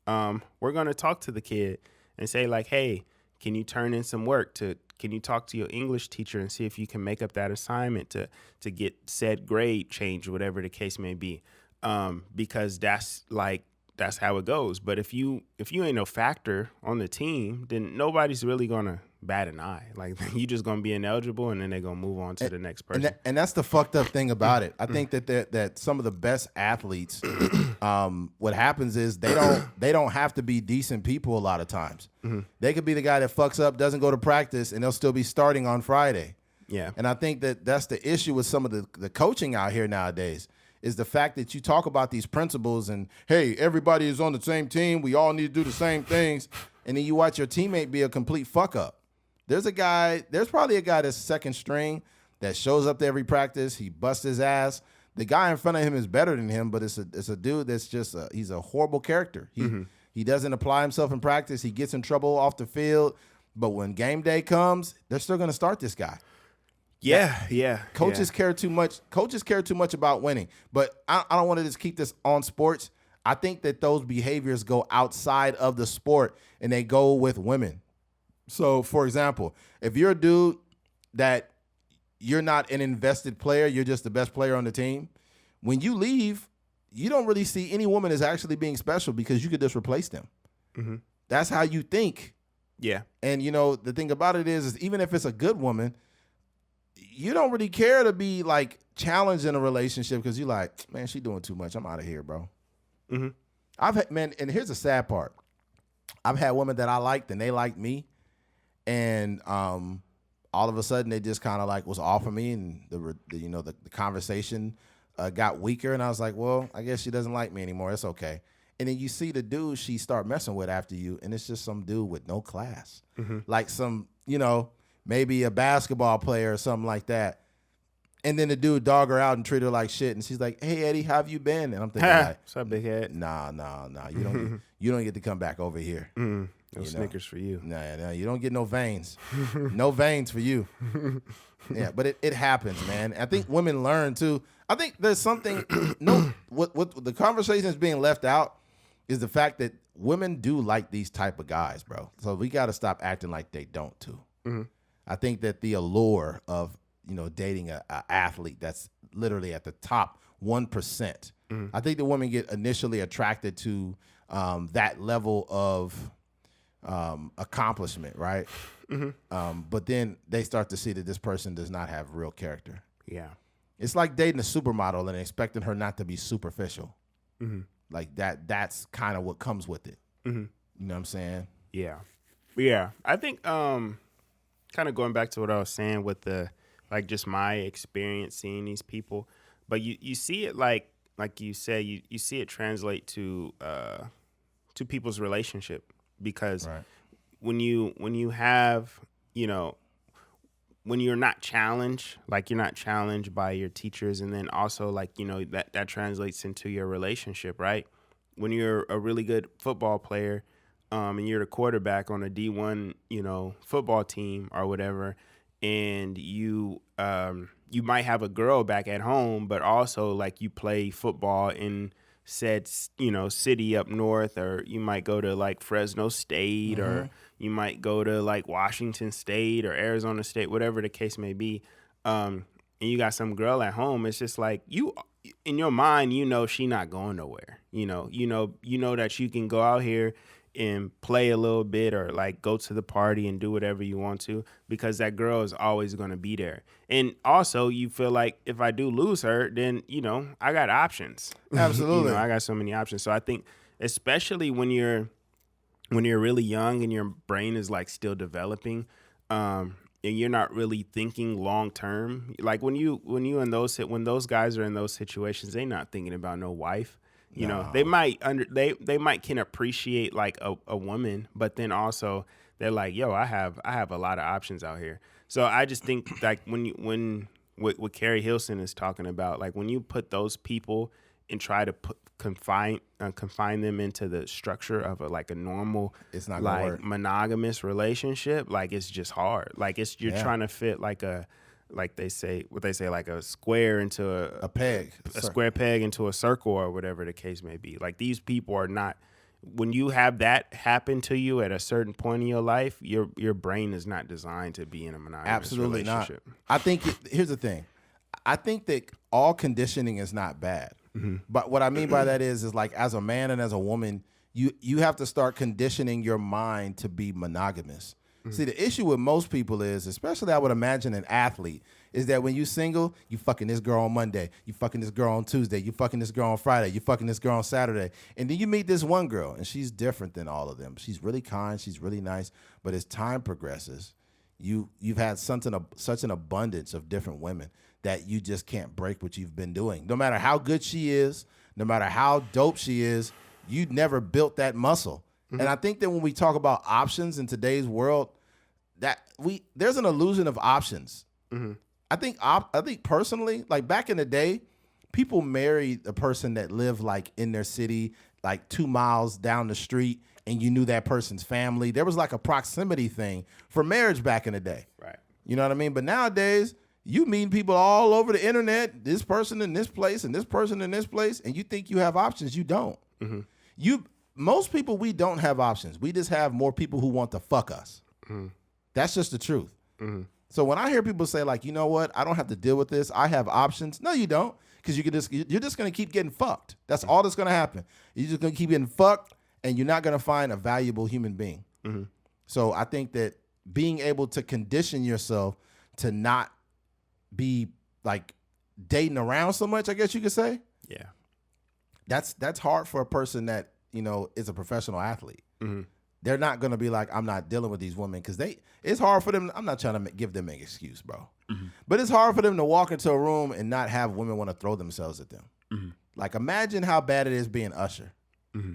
we're going to talk to the kid and say like, hey, can you turn in some work can you talk to your English teacher and see if you can make up that assignment to get said grade change, whatever the case may be. Because that's how it goes. But if you ain't no factor on the team, then nobody's really gonna bat an eye. Like you just gonna be ineligible, and then they're gonna move on to the next person. And that's the fucked up thing about it. I think that some of the best athletes, what happens is they don't have to be decent people a lot of times. They could be the guy that fucks up, doesn't go to practice, and they'll still be starting on Friday. Yeah. And I think that's the issue with some of the coaching out here nowadays, is the fact that you talk about these principles and, hey, everybody is on the same team. We all need to do the same things. And then you watch your teammate be a complete fuck up. There's probably a guy that's second string that shows up to every practice. He busts his ass. The guy in front of him is better than him, but it's a dude that's just he's a horrible character. He doesn't apply himself in practice. He gets in trouble off the field. But when game day comes, they're still going to start this guy. Yeah. Coaches care too much. Coaches care too much about winning. But I don't want to just keep this on sports. I think that those behaviors go outside of the sport and they go with women. So, for example, if you're a dude that you're not an invested player, you're just the best player on the team, when you leave, you don't really see any woman as actually being special because you could just replace them. That's how you think. Yeah. And, you know, the thing about it is even if it's a good woman, you don't really care to be like challenged in a relationship because you're like, man, she doing too much. I'm out of here, bro. I've had, man, and here's the sad part. I've had women that I liked and they liked me, and all of a sudden they just kind of like was off of me, and the conversation got weaker, and I was like, well, I guess she doesn't like me anymore. It's okay. And then you see the dude she start messing with after you, and it's just some dude with no class, like some, maybe a basketball player or something like that. And then the dude dog her out and treat her like shit. And she's like, hey, Eddie, how have you been? And I'm thinking, like, What's up, big head? Nah. You don't get to come back over here. No Snickers for you. Nah, you don't get no veins. No veins for you. Yeah, but it happens, man. I think women learn too. I think there's something, what the conversation is being left out is the fact that women do like these type of guys, bro. So we got to stop acting like they don't too. I think that the allure of dating a athlete that's literally at the top 1%. I think the women get initially attracted to that level of accomplishment, right? But then they start to see that this person does not have real character. Yeah. It's like dating a supermodel and expecting her not to be superficial. Like that's kind of what comes with it. You know what I'm saying? Yeah. I think kind of going back to what I was saying with the just my experience seeing these people, but you see it like you said, you see it translate to people's relationship, because when you have, when you're not challenged, like you're not challenged by your teachers, and then also that translates into your relationship, right? When you're a really good football player, and you're the quarterback on a D1, football team or whatever, and you might have a girl back at home, but also you play football in said city up north, or you might go to Fresno State, or you might go to Washington State or Arizona State, whatever the case may be, and you got some girl at home. It's just you in your mind, she not going nowhere. You know that you can go out here and play a little bit, or go to the party and do whatever you want to, because that girl is always going to be there. And also you feel like if I do lose her, then, I got options. Absolutely. I got so many options. So I think especially when you're really young and your brain is still developing, and you're not really thinking long term, when those guys are in those situations, they're not thinking about no wife. They might can appreciate a woman, but then also they're like, yo, I have a lot of options out here. So I just think when what Carrie Hilson is talking about, when you put those people and try to confine them into the structure of a normal, it's not gonna work. Monogamous relationship, like it's just hard. Like you're trying to fit like a square into a peg, a square peg into a circle, or whatever the case may be. Like these people are not. When you have that happen to you at a certain point in your life, your brain is not designed to be in a monogamous relationship. Not. I think here's the thing. I think that all conditioning is not bad. Mm-hmm. But what I mean by that is like as a man and as a woman, you have to start conditioning your mind to be monogamous. Mm-hmm. See, the issue with most people is, especially I would imagine an athlete, is that when you single, you fucking this girl on Monday, you fucking this girl on Tuesday, you fucking this girl on Friday, you fucking this girl on Saturday. And then you meet this one girl, and she's different than all of them. She's really kind, she's really nice, but as time progresses, you've had such an abundance of different women that you just can't break what you've been doing. No matter how good she is, no matter how dope she is, you never built that muscle. Mm-hmm. And I think that when we talk about options in today's world, there's an illusion of options. Mm-hmm. I think personally, like back in the day, people married a person that lived like in their city, like 2 miles down the street, and you knew that person's family. There was like a proximity thing for marriage back in the day. Right. You know what I mean? But nowadays, you meet people all over the internet, this person in this place and this person in this place, and you think you have options. You don't. Mm-hmm. Most people, we don't have options. We just have more people who want to fuck us. Mm-hmm. That's just the truth. Mm-hmm. So when I hear people say like, you know what, I don't have to deal with this, I have options. No, you don't, because you're just going to keep getting fucked. That's all that's going to happen. You're just going to keep getting fucked, and you're not going to find a valuable human being. Mm-hmm. So I think that being able to condition yourself to not be like dating around so much, I guess you could say. Yeah. That's hard for a person that, you know, is a professional athlete. Mm-hmm. They're not going to be like, I'm not dealing with these women, because it's hard for them. I'm not trying to give them an excuse, bro. Mm-hmm. But it's hard for them to walk into a room and not have women want to throw themselves at them. Mm-hmm. Like, imagine how bad it is being Usher. Mm-hmm.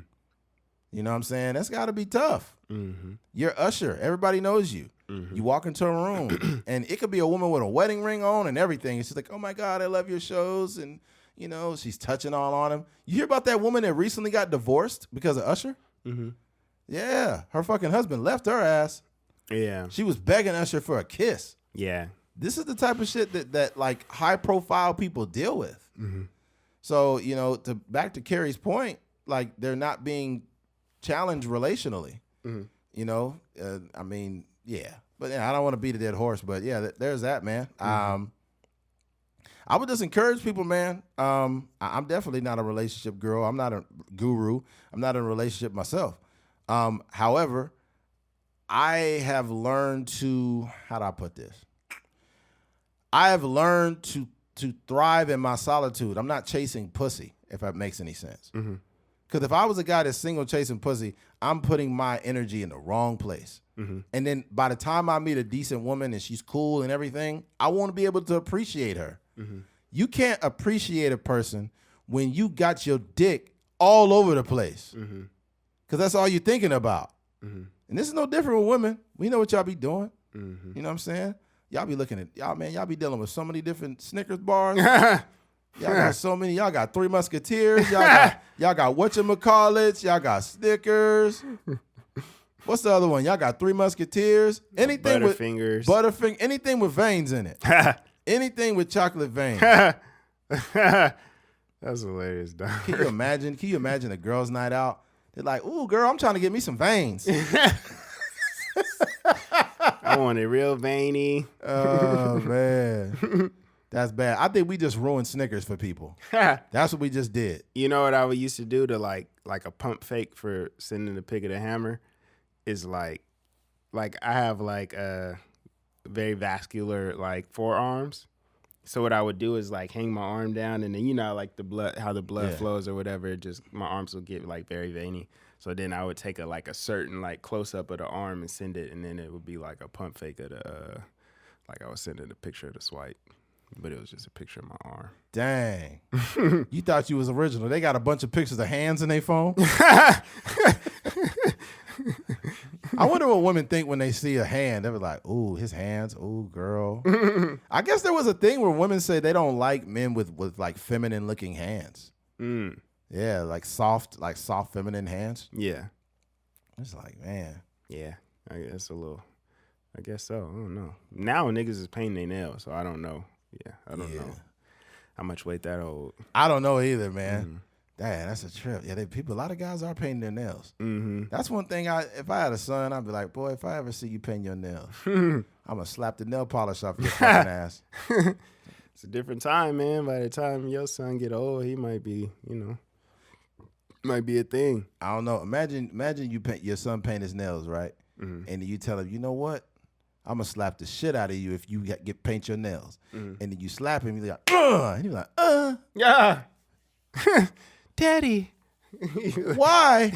You know what I'm saying? That's got to be tough. Mm-hmm. You're Usher. Everybody knows you. Mm-hmm. You walk into a room, and it could be a woman with a wedding ring on and everything. And she's like, oh, my God, I love your shows. And, you know, she's touching all on him. You hear about that woman that recently got divorced because of Usher? Mm-hmm. Yeah, her fucking husband left her ass. Yeah. She was begging Usher for a kiss. Yeah. This is the type of shit that like high profile people deal with. Mm-hmm. So, you know, back to Carrie's point, like they're not being challenged relationally. Mm-hmm. You know, I mean, yeah. But yeah, I don't want to beat a dead horse, but yeah, there's that, man. Mm-hmm. I would just encourage people, man. I'm definitely not a relationship girl. I'm not a guru. I'm not in a relationship myself. However, I have learned to, how do I put this? I have learned to thrive in my solitude. I'm not chasing pussy, if that makes any sense. Mm-hmm. Because if I was a guy that's single chasing pussy, I'm putting my energy in the wrong place. Mm-hmm. And then by the time I meet a decent woman and she's cool and everything, I want to be able to appreciate her. Mm-hmm. You can't appreciate a person when you got your dick all over the place. Mm-hmm. Because that's all you're thinking about. Mm-hmm. And this is no different with women. We know what y'all be doing. Mm-hmm. You know what I'm saying? Y'all be looking at, y'all be dealing with so many different Snickers bars. Y'all got so many. Y'all got Three Musketeers. Y'all got whatchamacallits. Y'all got Snickers. What's the other one? Y'all got Three Musketeers. Anything with Butterfingers. Anything with veins in it. Anything with chocolate veins. That's hilarious, dog. Can you imagine a girls' night out? They're like, ooh, girl, I'm trying to get me some veins. I want it real veiny. Oh, man. That's bad. I think we just ruined Snickers for people. That's what we just did. You know what I used to do to like a pump fake for sending the pig of the hammer is like I have like a very vascular like forearms. So what I would do is like hang my arm down, and then you know like how the blood flows or whatever, just my arms will get like very veiny. So then I would take a certain like close up of the arm and send it, and then it would be like a pump fake of the like I was sending a picture of the swipe, but it was just a picture of my arm. Dang. You thought you was original. They got a bunch of pictures of hands in their phone. I wonder what women think when they see a hand. They be like, ooh, his hands. Ooh, girl. I guess there was a thing where women say they don't like men with like feminine looking hands. Yeah, like soft feminine hands. Yeah. It's like, man. Yeah. I guess so. I don't know. Now niggas is painting their nails, so I don't know. Yeah, I don't know how much weight that hold. I don't know either, man. Damn, that's a trip. Yeah, a lot of guys are painting their nails. That's one thing. If I had a son, I'd be like, boy, if I ever see you paint your nails, I'm gonna slap the nail polish off your fucking ass. It's a different time, man. By the time your son get old, he might be, might be a thing. I don't know. Imagine your son paint his nails, right? And you tell him, you know what? I'm gonna slap the shit out of you if you paint your nails. And then you slap him, you're like, and he's like, yeah, Daddy. Why?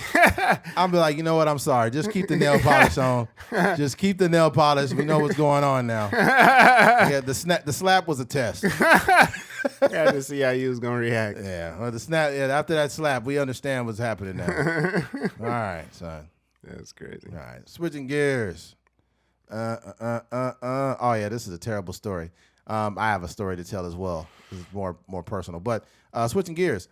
I'll be like, you know what? I'm sorry. Just keep the nail polish on. Just keep the nail polish. We know what's going on now. Yeah, the slap was a test. Had to see how you was gonna react. Yeah, well, the snap. Yeah, after that slap, we understand what's happening now. All right, son. That's crazy. All right, switching gears. Oh yeah, this is a terrible story. I have a story to tell as well. This is more personal. But switching gears,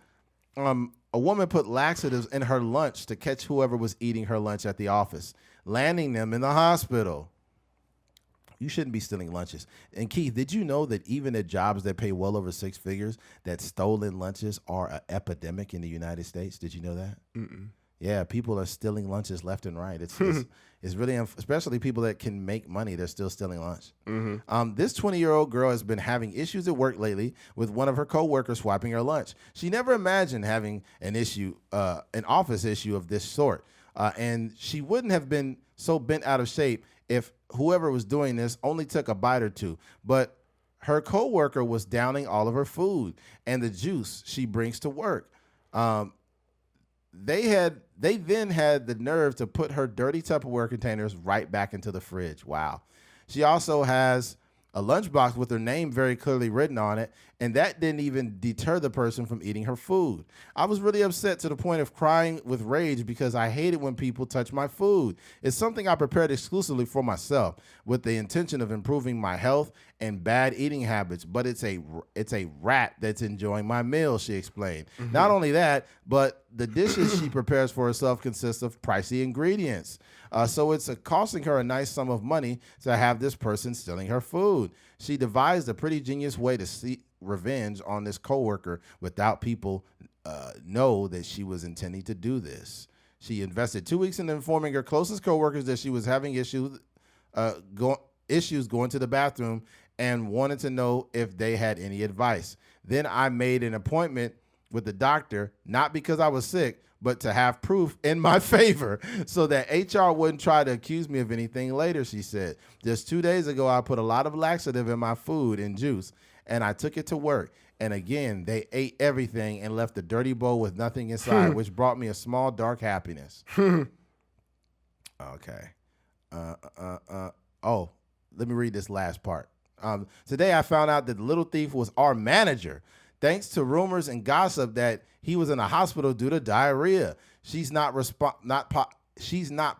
a woman put laxatives in her lunch to catch whoever was eating her lunch at the office, landing them in the hospital. You shouldn't be stealing lunches. And Keith, did you know that even at jobs that pay well over six figures, that stolen lunches are an epidemic in the United States? Did you know that? Yeah, people are stealing lunches left and right. It's really, especially people that can make money, they're still stealing lunch. This 20-year-old girl has been having issues at work lately with one of her coworkers swiping her lunch. She never imagined having an office issue of this sort. And she wouldn't have been so bent out of shape if whoever was doing this only took a bite or two. But her coworker was downing all of her food and the juice she brings to work. They then had the nerve to put her dirty Tupperware containers right back into the fridge. Wow. She also has a lunchbox with her name very clearly written on it, and that didn't even deter the person from eating her food. I was really upset to the point of crying with rage because I hate it when people touch my food. It's something I prepared exclusively for myself with the intention of improving my health and bad eating habits, but it's a rat that's enjoying my meal, she explained. Not only that, but the dishes she prepares for herself consist of pricey ingredients. So it's costing her a nice sum of money to have this person stealing her food. She devised a pretty genius way to seek revenge on this coworker without people know that she was intending to do this. She invested 2 weeks in informing her closest coworkers that she was having issues going to the bathroom and wanted to know if they had any advice. Then I made an appointment with the doctor, not because I was sick, but to have proof in my favor so that HR wouldn't try to accuse me of anything later, she said. Just 2 days ago, I put a lot of laxative in my food and juice, and I took it to work. And again, they ate everything and left a dirty bowl with nothing inside, which brought me a small, dark happiness. Okay. Oh, let me read this last part. Today, I found out that the little thief was our manager, thanks to rumors and gossip that he was in a hospital due to diarrhea. She's not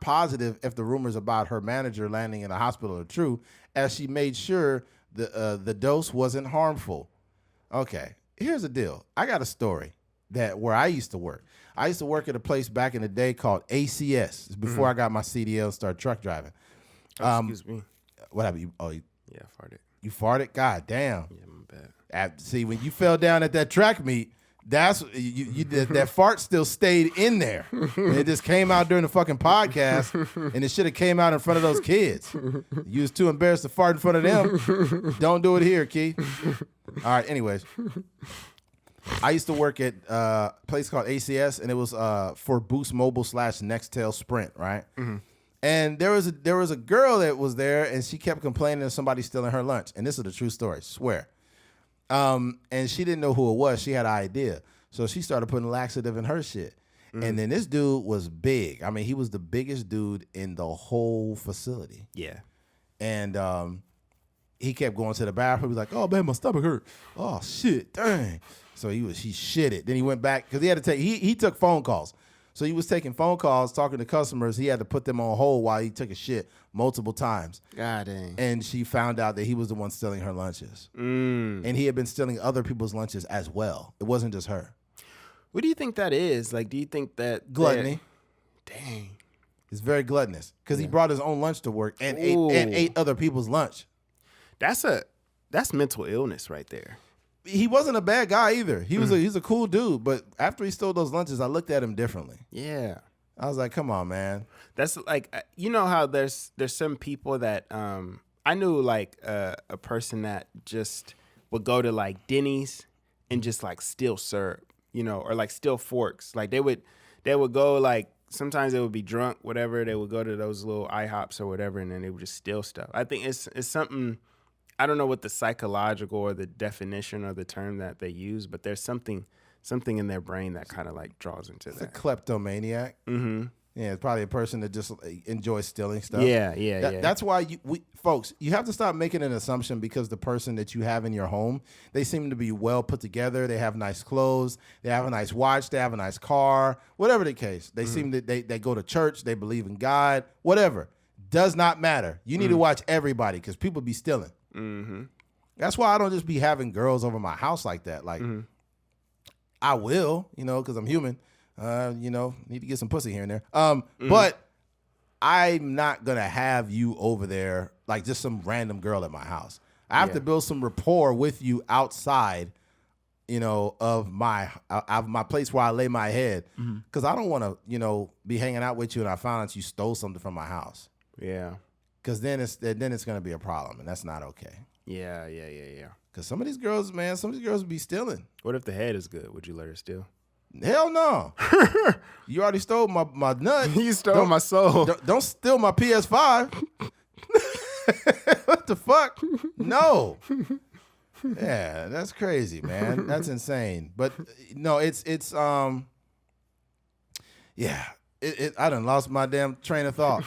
positive if the rumors about her manager landing in a hospital are true, as she made sure the dose wasn't harmful. Okay, here's the deal. I got a story where I used to work. I used to work at a place back in the day called ACS. It's before I got my CDL and started truck driving. Excuse me. What happened? Yeah, I farted. You farted? God damn. Yeah, my bad. See, when you fell down at that track meet, that's that fart still stayed in there. It just came out during the fucking podcast, and it should have came out in front of those kids. You was too embarrassed to fart in front of them. Don't do it here, Key. All right. Anyways, I used to work at a place called ACS, and it was for Boost Mobile / Nextel Sprint, right? And there was a girl that was there, and she kept complaining that somebody stealing her lunch. And this is a true story, I swear. And she didn't know who it was. She had an idea. So she started putting laxative in her shit. And then this dude was big. I mean, he was the biggest dude in the whole facility. Yeah. And he kept going to the bathroom. He was like, oh, man, my stomach hurt. Oh, shit, dang. So he shitted. Then he went back because he had to take, he took phone calls. So he was taking phone calls, talking to customers. He had to put them on hold while he took a shit multiple times. God dang. And she found out that he was the one stealing her lunches. And he had been stealing other people's lunches as well. It wasn't just her. What do you think that is? Like, do you think that Gluttony. Dang. He's very gluttonous because he brought his own lunch to work and ate other people's lunch. That's mental illness right there. He wasn't a bad guy either. He's a cool dude, but after he stole those lunches, I looked at him differently. Yeah. I was like, come on, man. That's like, you know how there's some people that I knew like a person that just would go to like Denny's and just like steal syrup, you know, or like steal forks. Like they would go like, sometimes they would be drunk, whatever. They would go to those little IHOPs or whatever, and then they would just steal stuff. I think it's something. I don't know what the psychological or the definition or the term that they use, but there's something in their brain that kind of like draws into that. It's a kleptomaniac. Mm-hmm. Yeah, it's probably a person that just enjoys stealing stuff. Yeah. That's why folks, you have to stop making an assumption because the person that you have in your home, they seem to be well put together. They have nice clothes. They have a nice watch. They have a nice car. Whatever the case, they seem to they go to church. They believe in God. Whatever, does not matter. You need to watch everybody because people be stealing. Mm-hmm. That's why I don't just be having girls over my house like that. Like, I will, you know, because I'm human. You know, need to get some pussy here and there. But I'm not gonna have you over there like just some random girl at my house. I have to build some rapport with you outside, you know, of my place where I lay my head, because I don't want to, you know, be hanging out with you and I found out you stole something from my house. Yeah. Because then it's gonna be a problem, and that's not okay. Yeah. Because some of these girls, man, be stealing. What if the head is good? Would you let her steal? Hell no. You already stole my nut. You stole my soul. Don't steal my PS5. What the fuck? No. Yeah, that's crazy, man. That's insane. But no, it's yeah. I done lost my damn train of thought.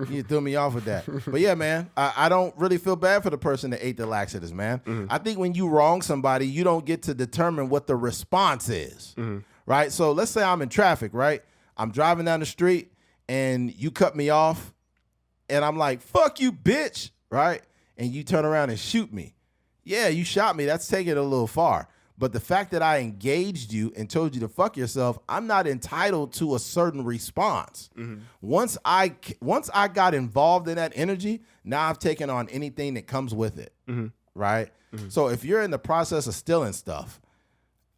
You threw me off with that. But yeah, man, I don't really feel bad for the person that ate the laxatives, man. I think when you wrong somebody, you don't get to determine what the response is, right? So let's say I'm in traffic, right? I'm driving down the street and you cut me off and I'm like, fuck you, bitch, right? And you turn around and shoot me. Yeah, you shot me. That's taking it a little far. But the fact that I engaged you and told you to fuck yourself, I'm not entitled to a certain response. Once I got involved in that energy, now I've taken on anything that comes with it, right? So if you're in the process of stealing stuff,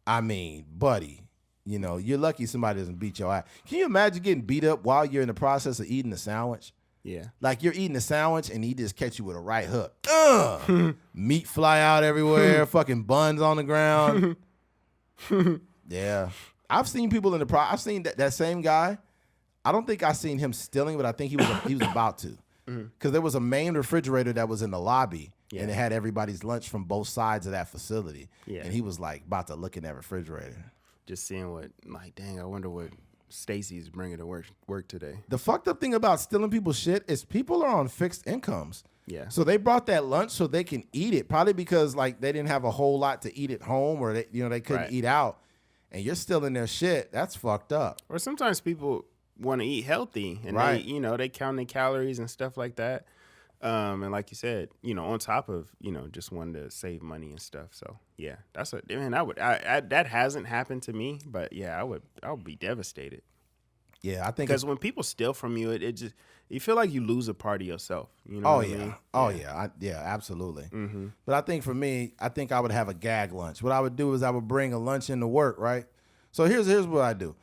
I mean, buddy, you know, you're lucky somebody doesn't beat your ass. Can you imagine getting beat up while you're in the process of eating a sandwich? Yeah. Like you're eating a sandwich and he just catch you with a right hook. Meat fly out everywhere, fucking buns on the ground. Yeah. I've seen people in the I've seen that same guy. I don't think I seen him stealing, but I think he was about to. Because there was a main refrigerator that was in the lobby and it had everybody's lunch from both sides of that facility. Yeah. And he was like about to look in that refrigerator. Just seeing what, like, dang, I wonder what Stacy's bringing to work today. The fucked up thing about stealing people's shit is people are on fixed incomes. Yeah. So they brought that lunch so they can eat it, probably because like they didn't have a whole lot to eat at home, or they couldn't eat out, and you're stealing their shit. That's fucked up. Or sometimes people want to eat healthy, and they count their calories and stuff like that. And like you said, on top of just wanting to save money and stuff. So yeah, that hasn't happened to me, but yeah, I would be devastated. Yeah, I think because when people steal from you, it just you feel like you lose a part of yourself. You know? Oh what yeah, I mean? yeah, absolutely. Mm-hmm. But I think for me, I think I would have a gag lunch. What I would do is I would bring a lunch into work, right? So here's what I do.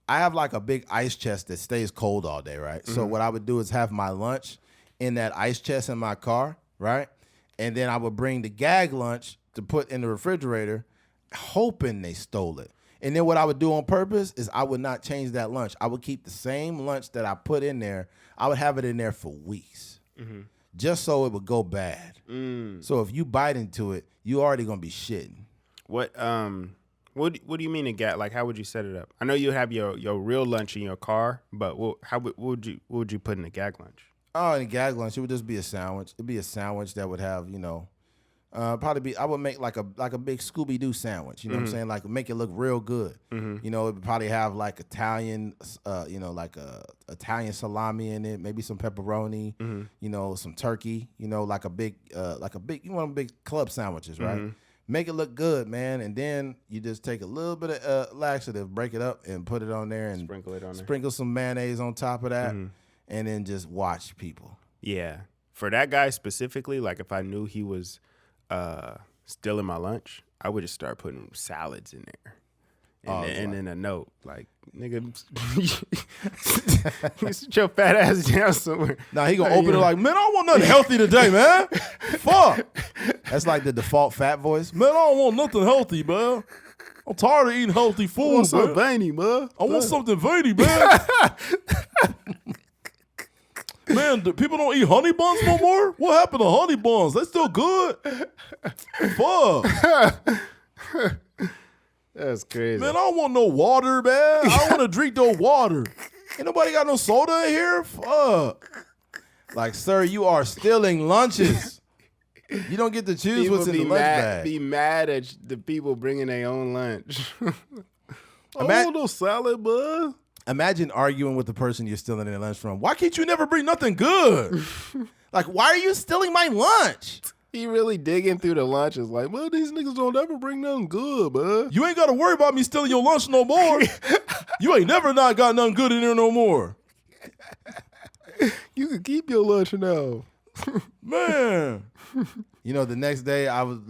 I have like a big ice chest that stays cold all day, right? Mm-hmm. So what I would do is have my lunch in that ice chest in my car, right? And then I would bring the gag lunch to put in the refrigerator, hoping they stole it. And then what I would do on purpose is I would not change that lunch. I would keep the same lunch that I put in there. I would have it in there for weeks, just so it would go bad. So if you bite into it, you already gonna be shitting. What do you mean a gag? Like, how would you set it up? I know you have your real lunch in your car, but what would you put in a gag lunch? Oh, in a gag lunch, it would just be a sandwich. It'd be a sandwich that would have, I would make like a big Scooby-Doo sandwich. You know what I'm saying? Like make it look real good. It would probably have like Italian, like Italian salami in it, maybe some pepperoni, some turkey, like a big, big club sandwiches, right? make it look good, man. And then you just take a little bit of laxative, break it up, and put it on there, and Sprinkle it on there. Sprinkle some mayonnaise on top of that, and then just watch people. Yeah. For that guy specifically, like if I knew he was stealing my lunch, I would just start putting salads in there. And then a note like, nigga, sit your fat ass down somewhere. Nah, he gonna open it like, man, I don't want nothing healthy today, man. Fuck. That's like the default fat voice. Man, I don't want nothing healthy, man. I'm tired of eating healthy food. I want something veiny, man. I want something veiny, man. Man, people don't eat honey buns no more? What happened to honey buns? They still good? Fuck. That's crazy. Man, I don't want no water, man. I don't want to drink no water. Ain't nobody got no soda in here? Fuck. Like, sir, you are stealing lunches. You don't get to choose People what's in the lunch bag. Be mad at the people bringing their own lunch. I Ima- want no salad, bud. Imagine arguing with the person you're stealing their lunch from. Why can't you never bring nothing good? Like, why are you stealing my lunch? He really digging through the lunches like, well, these niggas don't ever bring nothing good, bud. You ain't got to worry about me stealing your lunch no more. You ain't never not got nothing good in there no more. You can keep your lunch now. Man. You know, the next day I would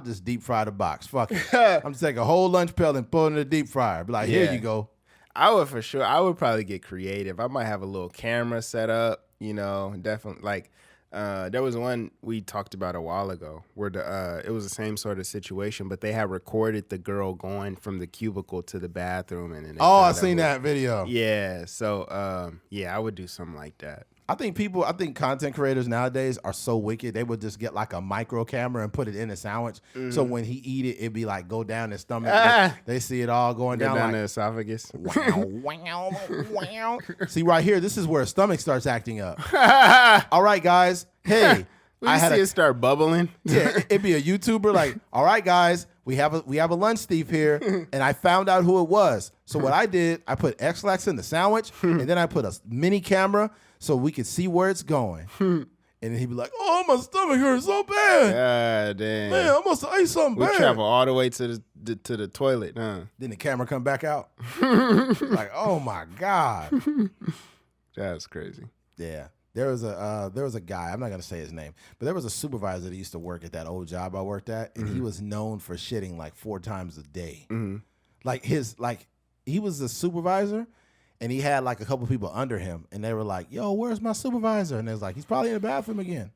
just deep fry the box. Fuck it. I'm just take a whole lunch pail and put it in the deep fryer. Be like, here you go. I would probably get creative. I might have a little camera set up, you know, definitely. Like, there was one we talked about a while ago where it was the same sort of situation, but they had recorded the girl going from the cubicle to the bathroom. I seen that video. Yeah. So, I would do something like that. I think content creators nowadays are so wicked. They would just get like a micro camera and put it in a sandwich. So when he eat it, it'd be like go down his stomach. They see it all going down like, the esophagus. Wow. See right here, this is where his stomach starts acting up. All right, guys. Hey, I see it start bubbling. Yeah, it'd be a YouTuber like, all right, guys, we have a lunch thief here, and I found out who it was. So what I did, I put X-Lax in the sandwich, and then I put a mini camera so we could see where it's going. And then he'd be like, oh, my stomach hurts so bad. God damn. Man, I must have ate something bad. We travel all the way to the toilet, huh? Then the camera come back out. Like, oh my God. That's crazy. Yeah. There was a guy, I'm not gonna say his name, but there was a supervisor that used to work at that old job I worked at, and he was known for shitting like 4 times a day. He was the supervisor, and he had like a couple people under him, and they were like, yo, where's my supervisor? And they was like, he's probably in the bathroom again.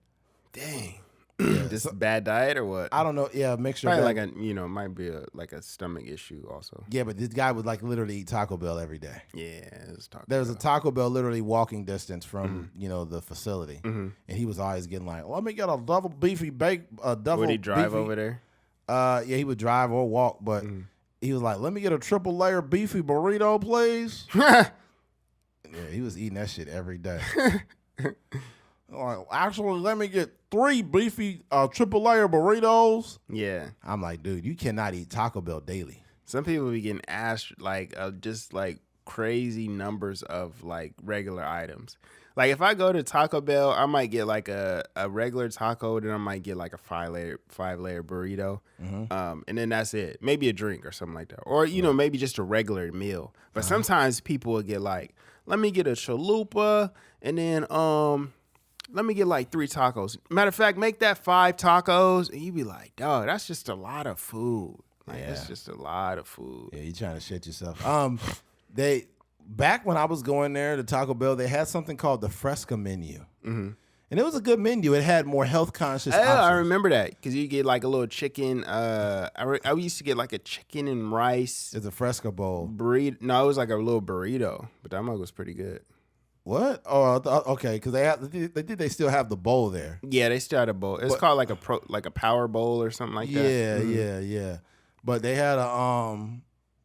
Dang. Yeah, this is bad diet or what? I don't know. Yeah, mixture. Probably might be a stomach issue also. Yeah, but this guy would like literally eat Taco Bell every day. Yeah, it was Taco There was Bell. a Taco Bell literally walking distance from the facility, and he was always getting like, "Let me get a double beefy Would he drive over there? Yeah, he would drive or walk, but he was like, "Let me get a triple layer beefy burrito, please." Yeah, he was eating that shit every day. Like, actually, let me get 3 beefy triple layer burritos. Yeah. I'm like, dude, you cannot eat Taco Bell daily. Some people be getting asked just like crazy numbers of like regular items. Like if I go to Taco Bell, I might get like a regular taco, then I might get like a 5-layer burrito, and then that's it. Maybe a drink or something like that, or maybe just a regular meal. But sometimes people will get like, let me get a chalupa, and then let me get like 3 tacos. Matter of fact, make that 5 tacos, and you be like, dog, that's just a lot of food. Like that's just a lot of food. Yeah, you trying to shit yourself. Back when I was going there to Taco Bell, they had something called the Fresca menu. And it was a good menu. It had more health conscious options. I remember that because you get like a little chicken. I used to get like a chicken and rice. It's a Fresca bowl. Burrito. No, it was like a little burrito, but that mug was pretty good. What? Oh, okay. Because they still have the bowl there. Yeah, they still had a bowl. It's called like a power bowl or something like that. Yeah. But they had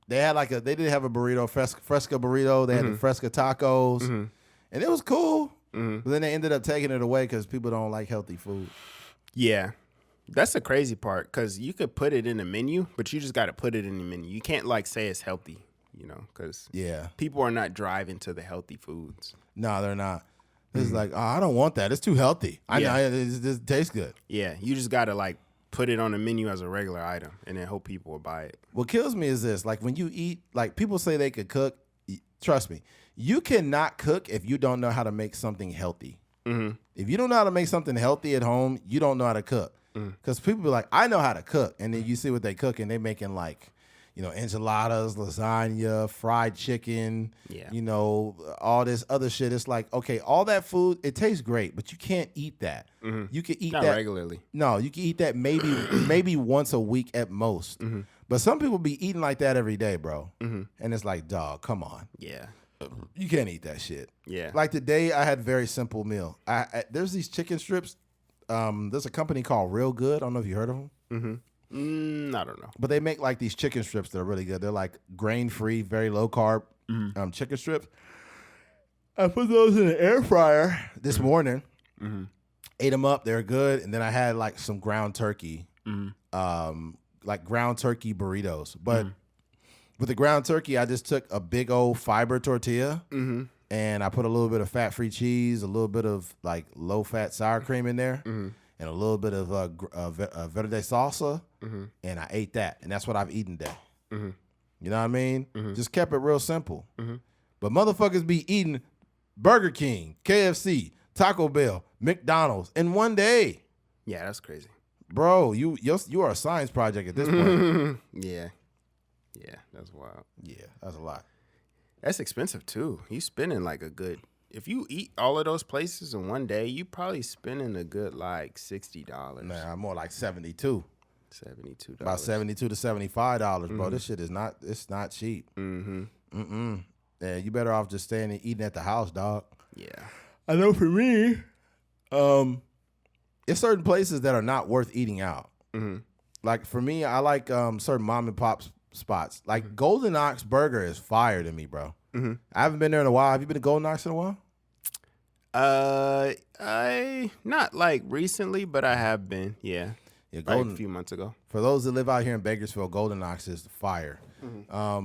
they did have a burrito, Fresca burrito. They had the Fresca tacos, and it was cool. But then they ended up taking it away because people don't like healthy food. Yeah. That's the crazy part because you could put it in the menu, but you just got to put it in the menu. You can't like say it's healthy, because people are not driving to the healthy foods. No, they're not. It's like, oh, I don't want that. It's too healthy. I know it tastes good. Yeah, you just got to like put it on the menu as a regular item and then hope people will buy it. What kills me is this: like when you eat, like people say they could cook. Trust me, you cannot cook if you don't know how to make something healthy. If you don't know how to make something healthy at home, you don't know how to cook. Because people be like, I know how to cook, and then you see what they cook, and they making like, enchiladas, lasagna, fried chicken, all this other shit. It's like, okay, all that food, it tastes great, but you can't eat that. You can eat Not that regularly. No, you can eat that maybe once a week at most. But some people be eating like that every day, bro. And it's like, dog, come on. Yeah. You can't eat that shit. Yeah. Like today, I had a very simple meal. There's these chicken strips. There's a company called Real Good. I don't know if you heard of them. I don't know. But they make like these chicken strips that are really good. They're like grain-free, very low-carb chicken strips. I put those in the air fryer this morning. Ate them up. They're good. And then I had like some ground turkey, like ground turkey burritos. But with the ground turkey, I just took a big old fiber tortilla and I put a little bit of fat-free cheese, a little bit of like low-fat sour cream in there, and a little bit of verde salsa, and I ate that. And that's what I've eaten today. You know what I mean? Just kept it real simple. But motherfuckers be eating Burger King, KFC, Taco Bell, McDonald's in one day. Yeah, that's crazy. Bro, you are a science project at this point. Yeah. Yeah, that's wild. Yeah, that's a lot. That's expensive too. You spending like a good, if you eat all of those places in one day, you probably spending a good like $60. Nah, more like 72. $72. About $72 to $75, bro. This shit is not, it's not cheap. Yeah, you better off just staying and eating at the house, dog. Yeah. I know for me, it's certain places that are not worth eating out. Like for me, I like certain mom and pop spots. Like Golden Ox Burger is fire to me, bro. I haven't been there in a while. Have you been to Golden Ox in a while? I not like recently, but I have been. Yeah. Yeah, like a few months ago. For those that live out here in Bakersfield, Golden Ox is fire. I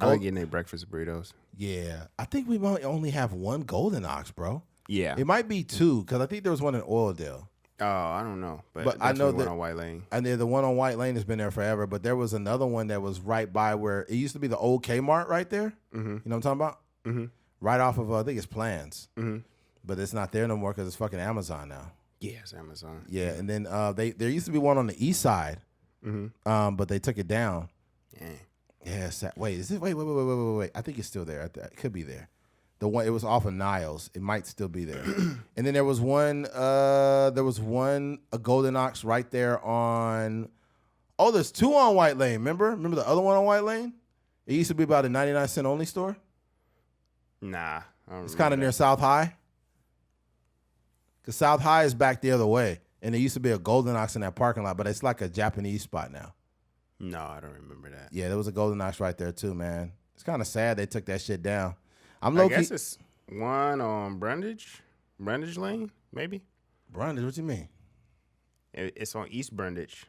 like getting their breakfast burritos. Yeah, I think we might only have one Golden Ox, bro. Yeah. It might be two because I think there was one in Oildale. Oh, I don't know, but I know that one on White Lane. And the one on White Lane has been there forever. But there was another one that was right by where it used to be the old Kmart right there. You know what I'm talking about? Right off of I think it's Plans. But it's not there no more because it's fucking Amazon now. Yeah, it's Amazon. Yeah, and then there used to be one on the east side, but they took it down. Yeah, wait, is it? Wait. I think it's still there. It could be there. The one it was off of Niles. It might still be there. And then there was one. A Golden Ox right there on. Oh, there's two on White Lane. Remember the other one on White Lane? It used to be about a 99-cent only store. Nah, it's kind of near South High. Cause South High is back the other way, and there used to be a Golden Ox in that parking lot, but it's like a Japanese spot now. No, I don't remember that. Yeah, there was a Golden Ox right there too, man. It's kind of sad they took that shit down. I guess it's one on Brundage Lane, maybe. Brundage, what you mean? It's on East Brundage.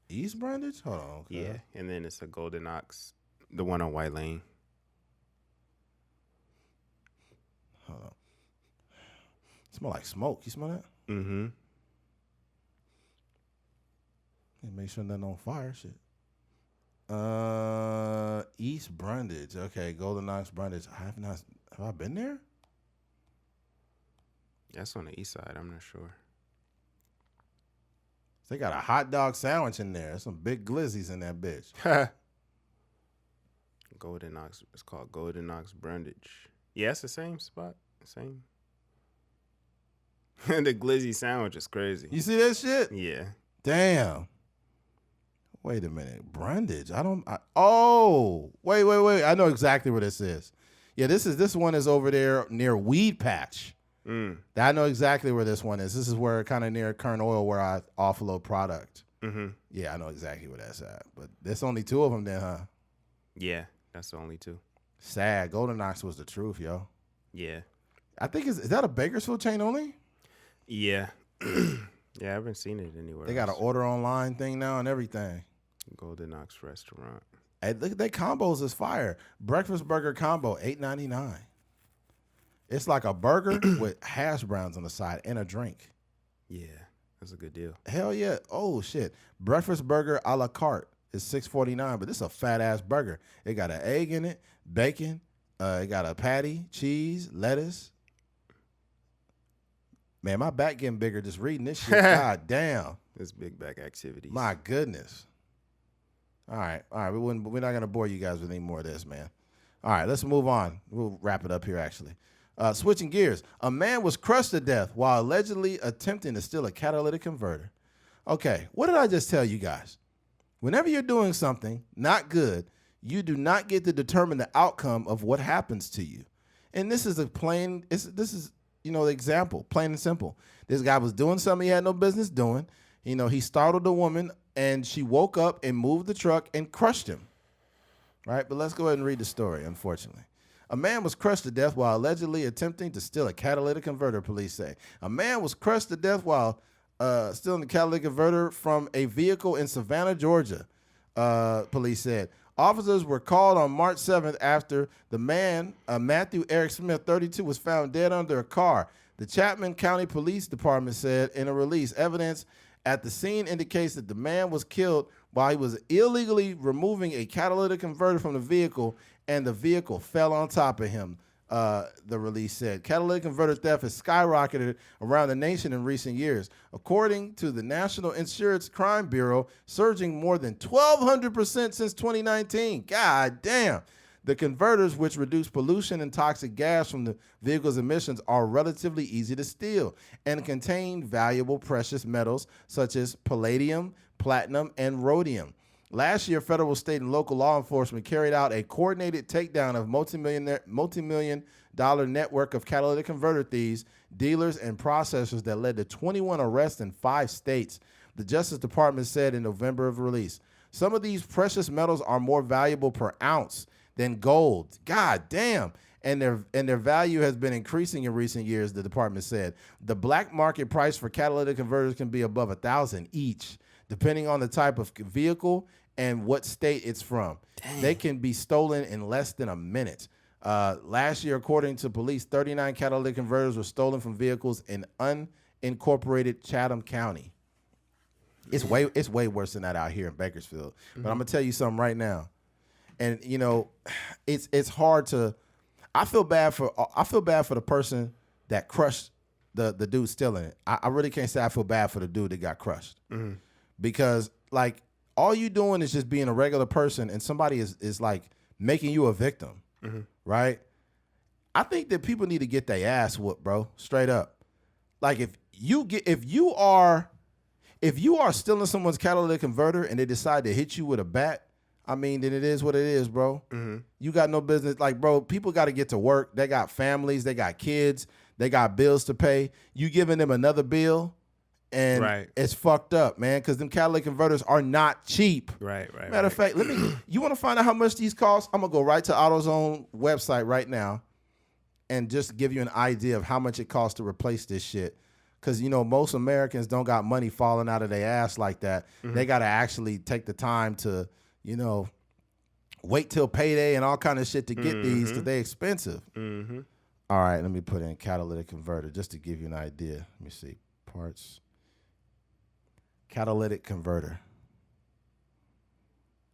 East Brundage? Hold on. Okay. Yeah, and then it's a Golden Ox, the one on White Lane. Hold on. It smell like smoke. You smell that? Mm-hmm. Make sure nothing on fire. Shit. East Brundage. Okay, Golden Ox Brundage. Have I been there? That's on the east side. I'm not sure. They got a hot dog sandwich in there. There's some big glizzies in that bitch. Golden Ox. It's called Golden Ox Brundage. Yeah, it's the same spot. Same. The glizzy sandwich is crazy. You see that shit? Yeah. Damn. Wait a minute. Brundage. Wait. I know exactly where this is. Yeah, this one is over there near Weed Patch. I know exactly where this one is. This is where kind of near Kern Oil where I offload product. Yeah, I know exactly where that's at. But there's only two of them then, huh? Yeah, that's the only two. Sad. Golden Ox was the truth, yo. Yeah. I think is that a Bakersfield chain only? Yeah. Yeah, I haven't seen it anywhere. They got an order online thing now and everything. Golden Ox Restaurant. Hey, look at that combos is fire. Breakfast burger combo, $8.99. It's like a burger with hash browns on the side and a drink. Yeah, That's a good deal. Hell yeah. Oh, shit. Breakfast burger a la carte is $6.49, but this is a fat-ass burger. It got an egg in it, bacon, it got a patty, cheese, lettuce. Man, my back getting bigger just reading this shit. God damn. It's big back activities. My goodness. All right. We're not going to bore you guys with any more of this, man. All right, let's move on. We'll wrap it up here, actually. Switching gears. A man was crushed to death while allegedly attempting to steal a catalytic converter. Okay, what did I just tell you guys? Whenever you're doing something not good, you do not get to determine the outcome of what happens to you. And this is the example, plain and simple. This guy was doing something he had no business doing. He startled a woman, and she woke up and moved the truck and crushed him. Right? But let's go ahead and read the story, unfortunately. A man was crushed to death while allegedly attempting to steal a catalytic converter, police say. A man was crushed to death while stealing a catalytic converter from a vehicle in Savannah, Georgia, police said. Officers were called on March 7th after the man, Matthew Eric Smith, 32, was found dead under a car. The Chapman County Police Department said in a release, evidence at the scene indicates that the man was killed while he was illegally removing a catalytic converter from the vehicle, and the vehicle fell on top of him, the release said. Catalytic converter theft has skyrocketed around the nation in recent years. According to the National Insurance Crime Bureau, surging more than 1,200% since 2019. God damn. The converters, which reduce pollution and toxic gas from the vehicle's emissions, are relatively easy to steal and contain valuable precious metals such as palladium, platinum, and rhodium. Last year, federal, state, and local law enforcement carried out a coordinated takedown of multi-million-dollar network of catalytic converter thieves, dealers, and processors that led to 21 arrests in 5 states, the Justice Department said in November of release. Some of these precious metals are more valuable per ounce than gold. God damn. And their value has been increasing in recent years, the department said. The black market price for catalytic converters can be above $1,000 each, depending on the type of vehicle and what state it's from. Dang. They can be stolen in less than a minute. Last year, according to police, 39 catalytic converters were stolen from vehicles in unincorporated Chatham County. It's way worse than that out here in Bakersfield. Mm-hmm. But I'm gonna tell you something right now. And it's hard to. I feel bad for the person that crushed the dude stealing it. I really can't say I feel bad for the dude that got crushed, because like all you doing is just being a regular person, and somebody is like making you a victim, right? I think that people need to get their ass whooped, bro. Straight up. Like if you are stealing someone's catalytic converter and they decide to hit you with a bat, I mean, then it is what it is, bro. Mm-hmm. You got no business. Like, bro, people got to get to work. They got families. They got kids. They got bills to pay. You giving them another bill, and it's fucked up, man, because them catalytic converters are not cheap. Right. Matter of fact, you want to find out how much these cost? I'm going to go right to AutoZone website right now and just give you an idea of how much it costs to replace this shit. Because, most Americans don't got money falling out of their ass like that. Mm-hmm. They got to actually take the time to, wait till payday and all kind of shit to get these because they're expensive. Mm-hmm. All right, let me put in catalytic converter just to give you an idea. Let me see. Parts. Catalytic converter.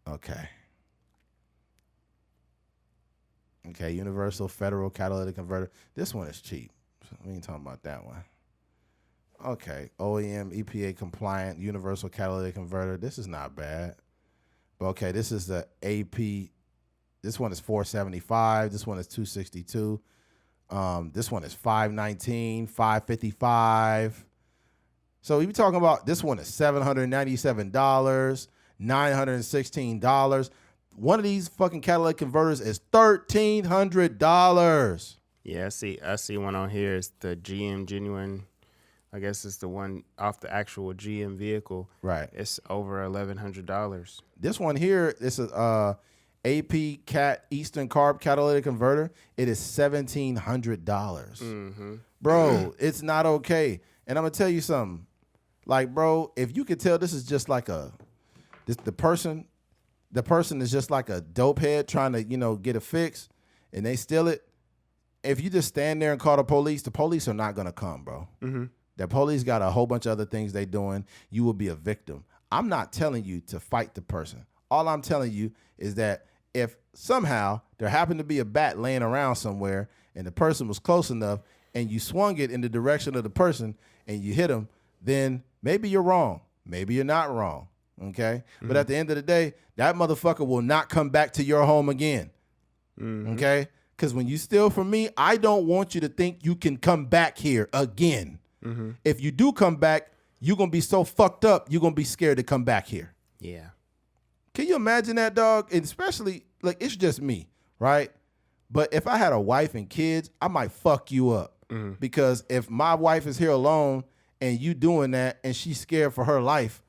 Okay, universal federal catalytic converter. This one is cheap. We ain't talking about that one. Okay, OEM EPA compliant universal catalytic converter. This is not bad. But okay, this is the AP. This one is $475. This one is $262. This one is $519, $555. So we be talking about this one is $797, $916. One of these fucking catalytic converters is $1,300. Yeah, I see one on here. It's the GM Genuine. I guess it's the one off the actual GM vehicle. Right. It's over $1,100. This one here, this is AP Cat Eastern Carb catalytic converter. It is $1,700. Mm-hmm. Bro, it's not okay. And I'm gonna tell you something. Like, bro, if you could tell, this is just like the person is just like a dope head trying to get a fix, and they steal it. If you just stand there and call the police are not gonna come, bro. Mm-hmm. The police got a whole bunch of other things they doing. You will be a victim. I'm not telling you to fight the person. All I'm telling you is that if somehow there happened to be a bat laying around somewhere and the person was close enough and you swung it in the direction of the person and you hit him, then maybe you're wrong. Maybe you're not wrong. Okay? But at the end of the day, that motherfucker will not come back to your home again. Okay? Because when you steal from me, I don't want you to think you can come back here again. If you do come back, you're going to be so fucked up, you're going to be scared to come back here. Yeah. Can you imagine that, dog? And especially, like, it's just me, right? But if I had a wife and kids, I might fuck you up. Because if my wife is here alone and you doing that and she's scared for her life,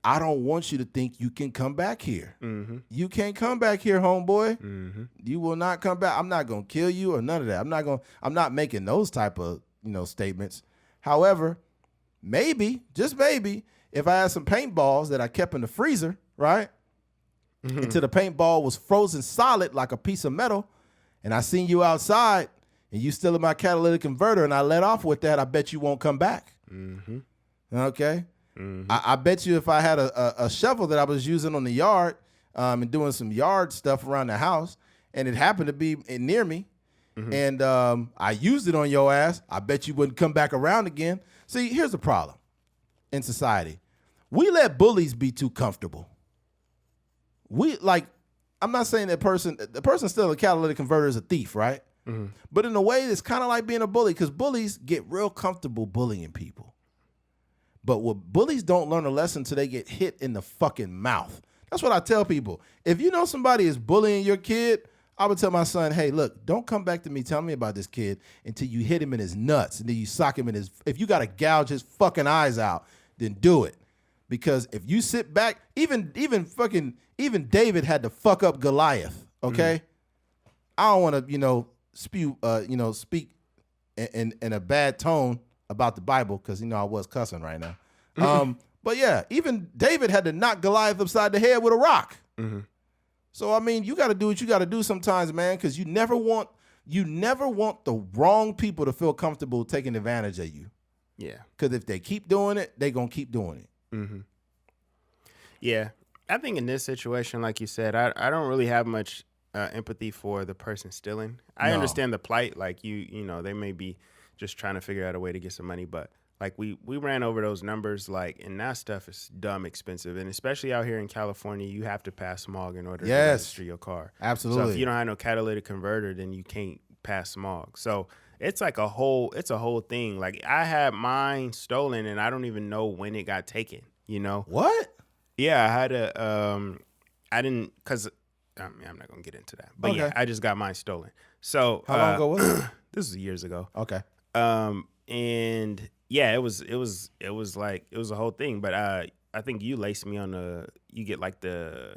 I don't want you to think you can come back here. You can't come back here, homeboy. You will not come back. I'm not going to kill you or none of that. I'm not making those type of, statements. However, maybe, just maybe, if I had some paintballs that I kept in the freezer, right? Until the paintball was frozen solid like a piece of metal, and I seen you outside and you still in my catalytic converter and I let off with that, I bet you won't come back. Okay? I bet you if I had a shovel that I was using on the yard and doing some yard stuff around the house and it happened to be near me and I used it on your ass, I bet you wouldn't come back around again. See, here's the problem in society. We let bullies be too comfortable. I'm not saying the person still a catalytic converter is a thief, right? But in a way, it's kind of like being a bully because bullies get real comfortable bullying people. But what bullies don't learn a lesson until they get hit in the fucking mouth. That's what I tell people. If you know somebody is bullying your kid, I would tell my son, hey, look, don't come back to me telling me about this kid until you hit him in his nuts and then you sock him in his, if you got to gouge his fucking eyes out, then do it. Because if you sit back, even David had to fuck up Goliath, okay? I don't want to, speak in a bad tone about the Bible because, I was cussing right now. But yeah, even David had to knock Goliath upside the head with a rock. So, I mean, you got to do what you got to do sometimes, man, because you never want the wrong people to feel comfortable taking advantage of you. Yeah. Because if they keep doing it, they going to keep doing it. Yeah. I think in this situation, like you said, I don't really have much empathy for the person stealing. I understand the plight. Like, they may be just trying to figure out a way to get some money. But, like, we ran over those numbers, like, and that stuff is dumb expensive. And especially out here in California, you have to pass smog in order to register your car. Absolutely. So if you don't have no catalytic converter, then you can't pass smog. So it's like a whole thing. Like, I had mine stolen, and I don't even know when it got taken, What? Yeah, I had I didn't, because, I'm not going to get into that. But yeah, I just got mine stolen. So. How long ago was it? This was years ago. Okay. And yeah, it was a whole thing. But I think you laced me on you get like the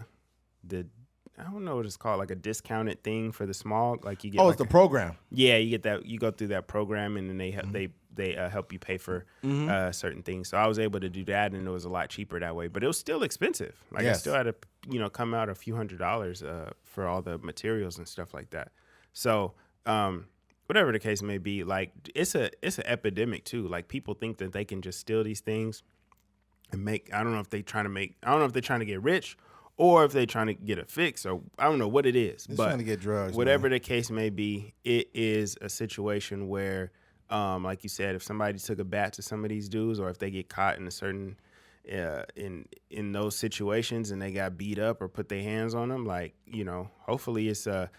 I don't know what it's called, like a discounted thing for the smog. Like you get. Oh, it's the program. Yeah, you get that. You go through that program, and then they help you pay for certain things. So I was able to do that, and it was a lot cheaper that way. But it was still expensive. Like I still had to come out a few $100s for all the materials and stuff like that. So whatever the case may be, like it's an epidemic too. Like people think that they can just steal these things and make. I don't know if they're trying to get rich. Or if they're trying to get a fix, or I don't know what it is. They're but trying to get drugs. Whatever the case may be, it is a situation where, like you said, if somebody took a bat to some of these dudes, or if they get caught in a certain in those situations and they got beat up or put their hands on them, like hopefully it's a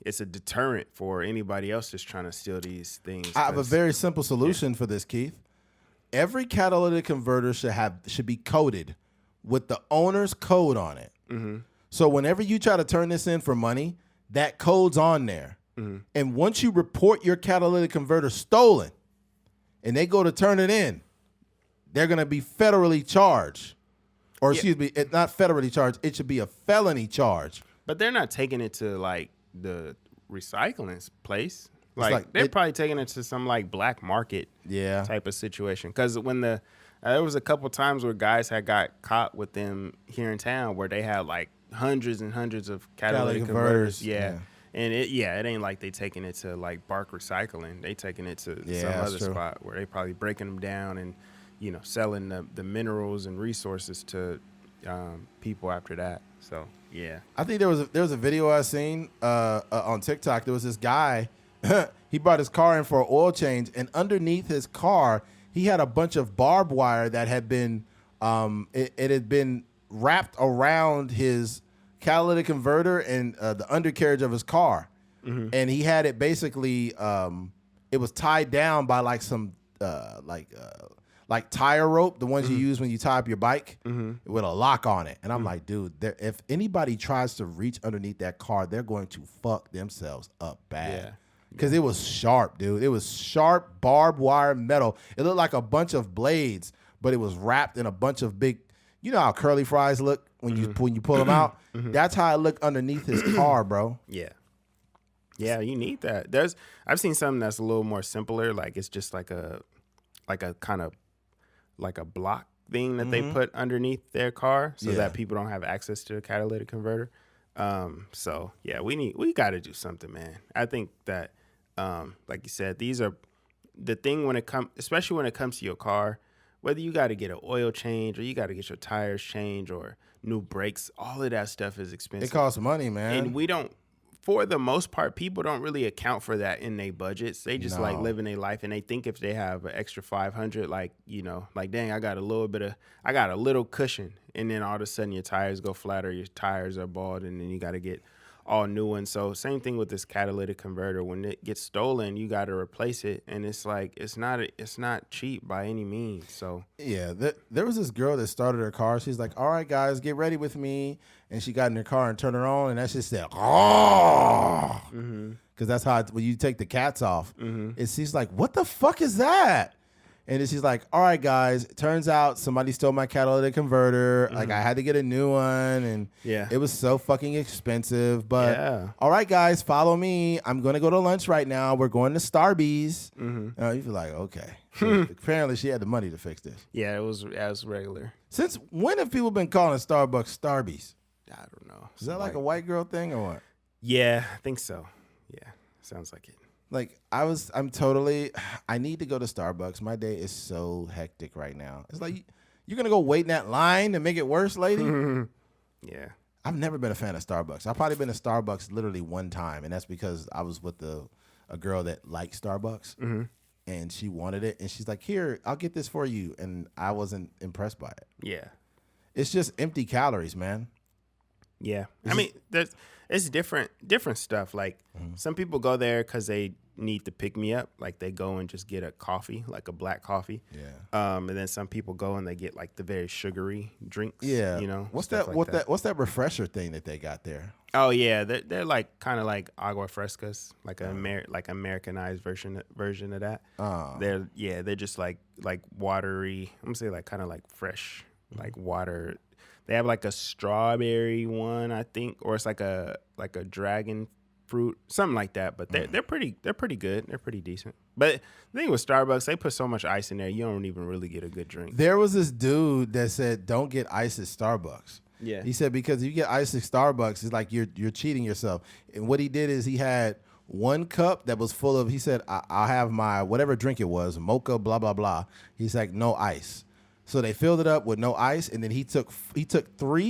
deterrent for anybody else that's trying to steal these things. I have a very simple solution for this, Keith. Every catalytic converter should be coded with the owner's code on it. So whenever you try to turn this in for money, that code's on there. And once you report your catalytic converter stolen and they go to turn it in, they're going to be federally charged. Or excuse me, it's not federally charged. It should be a felony charge. But they're not taking it to like the recycling place. Like they're probably taking it to some like black market type of situation. Because when there was a couple times where guys had got caught with them here in town where they had like hundreds and hundreds of catalytic converters. Yeah. And it ain't like they taking it to like Bark Recycling. They taking it to some other spot where they probably breaking them down and, selling the minerals and resources to people after that. So, yeah. I think there was a video I seen on TikTok. There was this guy, he brought his car in for an oil change, and underneath his car, he had a bunch of barbed wire that had been, it had been wrapped around his catalytic converter and the undercarriage of his car. Mm-hmm. And he had it basically, it was tied down by like some, like tire rope, the ones you use when you tie up your bike, with a lock on it. And I'm like, dude, if anybody tries to reach underneath that car, they're going to fuck themselves up bad. Yeah. Because it was sharp, dude. It was sharp barbed wire metal. It looked like a bunch of blades, but it was wrapped in a bunch of big, you know how curly fries look when you pull them out? That's how it looked underneath his car, bro. Yeah. Yeah, you need that. I've seen something that's a little more simpler. Like it's just like a kind of like a block thing that they put underneath their car so that people don't have access to a catalytic converter. So yeah, we got to do something, man. I think that, like you said, these are the thing especially when it comes to your car, whether you got to get an oil change or you got to get your tires changed or new brakes, all of that stuff is expensive. It costs money, man. And for the most part, people don't really account for that in their budgets. They just like living their life, and they think if they have an extra $500, like dang, I got a little cushion, and then all of a sudden your tires go flat or your tires are bald, and then you got to get all new ones. So same thing with this catalytic converter. When it gets stolen, you got to replace it, and it's like it's not cheap by any means. So yeah, there was this girl that started her car. She's like, "All right, guys, get ready with me," and she got in her car and turned her on, and that shit said, "Oh," because that's how when you take the cats off. And she's like, "What the fuck is that?" And then she's like, all right, guys, it turns out somebody stole my catalytic converter. Like, I had to get a new one, and it was so fucking expensive. But, all right, guys, follow me. I'm going to go to lunch right now. We're going to Starbucks. You feel like, okay. So apparently, she had the money to fix this. Yeah, it was regular. Since when have people been calling Starbucks Starbucks? I don't know. Is that like a white girl thing or what? Yeah, I think so. Yeah, sounds like it. Like I need to go to Starbucks. My day is so hectic right now. It's like, you're going to go wait in that line to make it worse, lady? Yeah. I've never been a fan of Starbucks. I've probably been to Starbucks literally one time, and that's because I was with a girl that liked Starbucks, and she wanted it, and she's like, here, I'll get this for you, and I wasn't impressed by it. Yeah. It's just empty calories, man. Yeah. I mean, it's different stuff. Like some people go there because they need to pick me up. Like they go and just get a coffee, like a black coffee. Yeah. And then some people go and they get like the very sugary drinks. Yeah. What's that refresher thing that they got there? Oh yeah, they're like kind of like agua frescas, like like Americanized version of that. They're just like watery. I'm gonna say like kind of like fresh, like water. They have like a strawberry one, I think, or it's like a dragon fruit, something like that. But they're pretty good. They're pretty decent. But the thing with Starbucks, they put so much ice in there, you don't even really get a good drink. There was this dude that said, "Don't get ice at Starbucks." Yeah, he said because if you get ice at Starbucks, it's like you're cheating yourself. And what he did is he had one cup that was full of. He said, "I'll have my whatever drink it was, mocha, blah blah blah." He's like, "No ice." So they filled it up with no ice, and then he took 3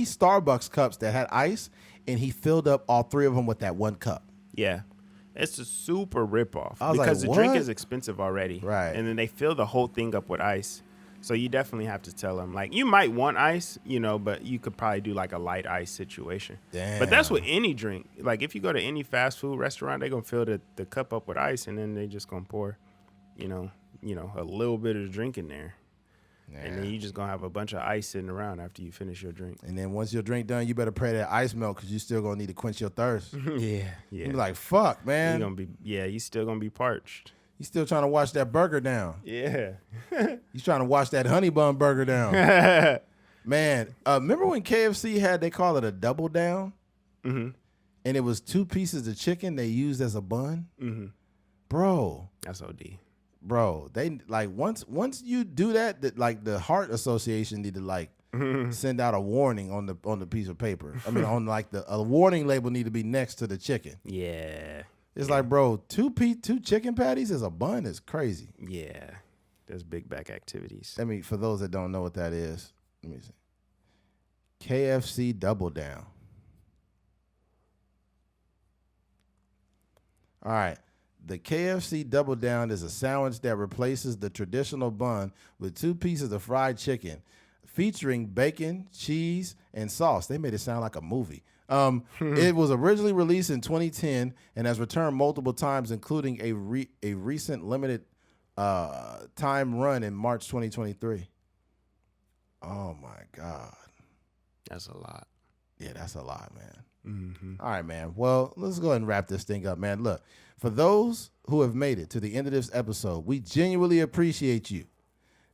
Starbucks cups that had ice, and he filled up all 3 of them with that one cup. Yeah. It's a super ripoff because the drink is expensive already. Right. And then they fill the whole thing up with ice. So you definitely have to tell them, like, you might want ice, but you could probably do like a light ice situation. Damn. But that's with any drink. Like if you go to any fast food restaurant, they're going to fill the cup up with ice, and then they just going to pour, a little bit of the drink in there. Yeah. And then you just gonna have a bunch of ice sitting around after you finish your drink. And then once your drink done, you better pray that ice melt because you still gonna need to quench your thirst. Yeah. You're like, fuck, man. You still gonna be parched. You still trying to wash that burger down. Yeah. You trying to wash that honey bun burger down. Man, remember when KFC they call it a double down? Mm-hmm. And it was 2 pieces of chicken they used as a bun? Mm-hmm. Bro. That's OD. Bro, they like once you do that, like the Heart Association need to like send out a warning on the piece of paper. I mean, on like a warning label need to be next to the chicken. Yeah. It's like, bro, two chicken patties is a bun is crazy. Yeah. There's big back activities. I mean, for those that don't know what that is, let me see. KFC Double Down. All right. The KFC Double Down is a sandwich that replaces the traditional bun with 2 pieces of fried chicken, featuring bacon, cheese, and sauce. They made it sound like a movie. It was originally released in 2010 and has returned multiple times, including a recent limited time run in March 2023. Oh, my God. That's a lot. Yeah, that's a lot, man. All right, man. Well, let's go ahead and wrap this thing up, man. Look, for those who have made it to the end of this episode, we genuinely appreciate you.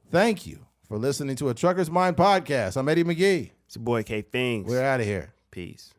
Thank you for listening to a Trucker's Mind podcast. I'm Eddie McGee. It's your boy K Things. We're out of here. Peace.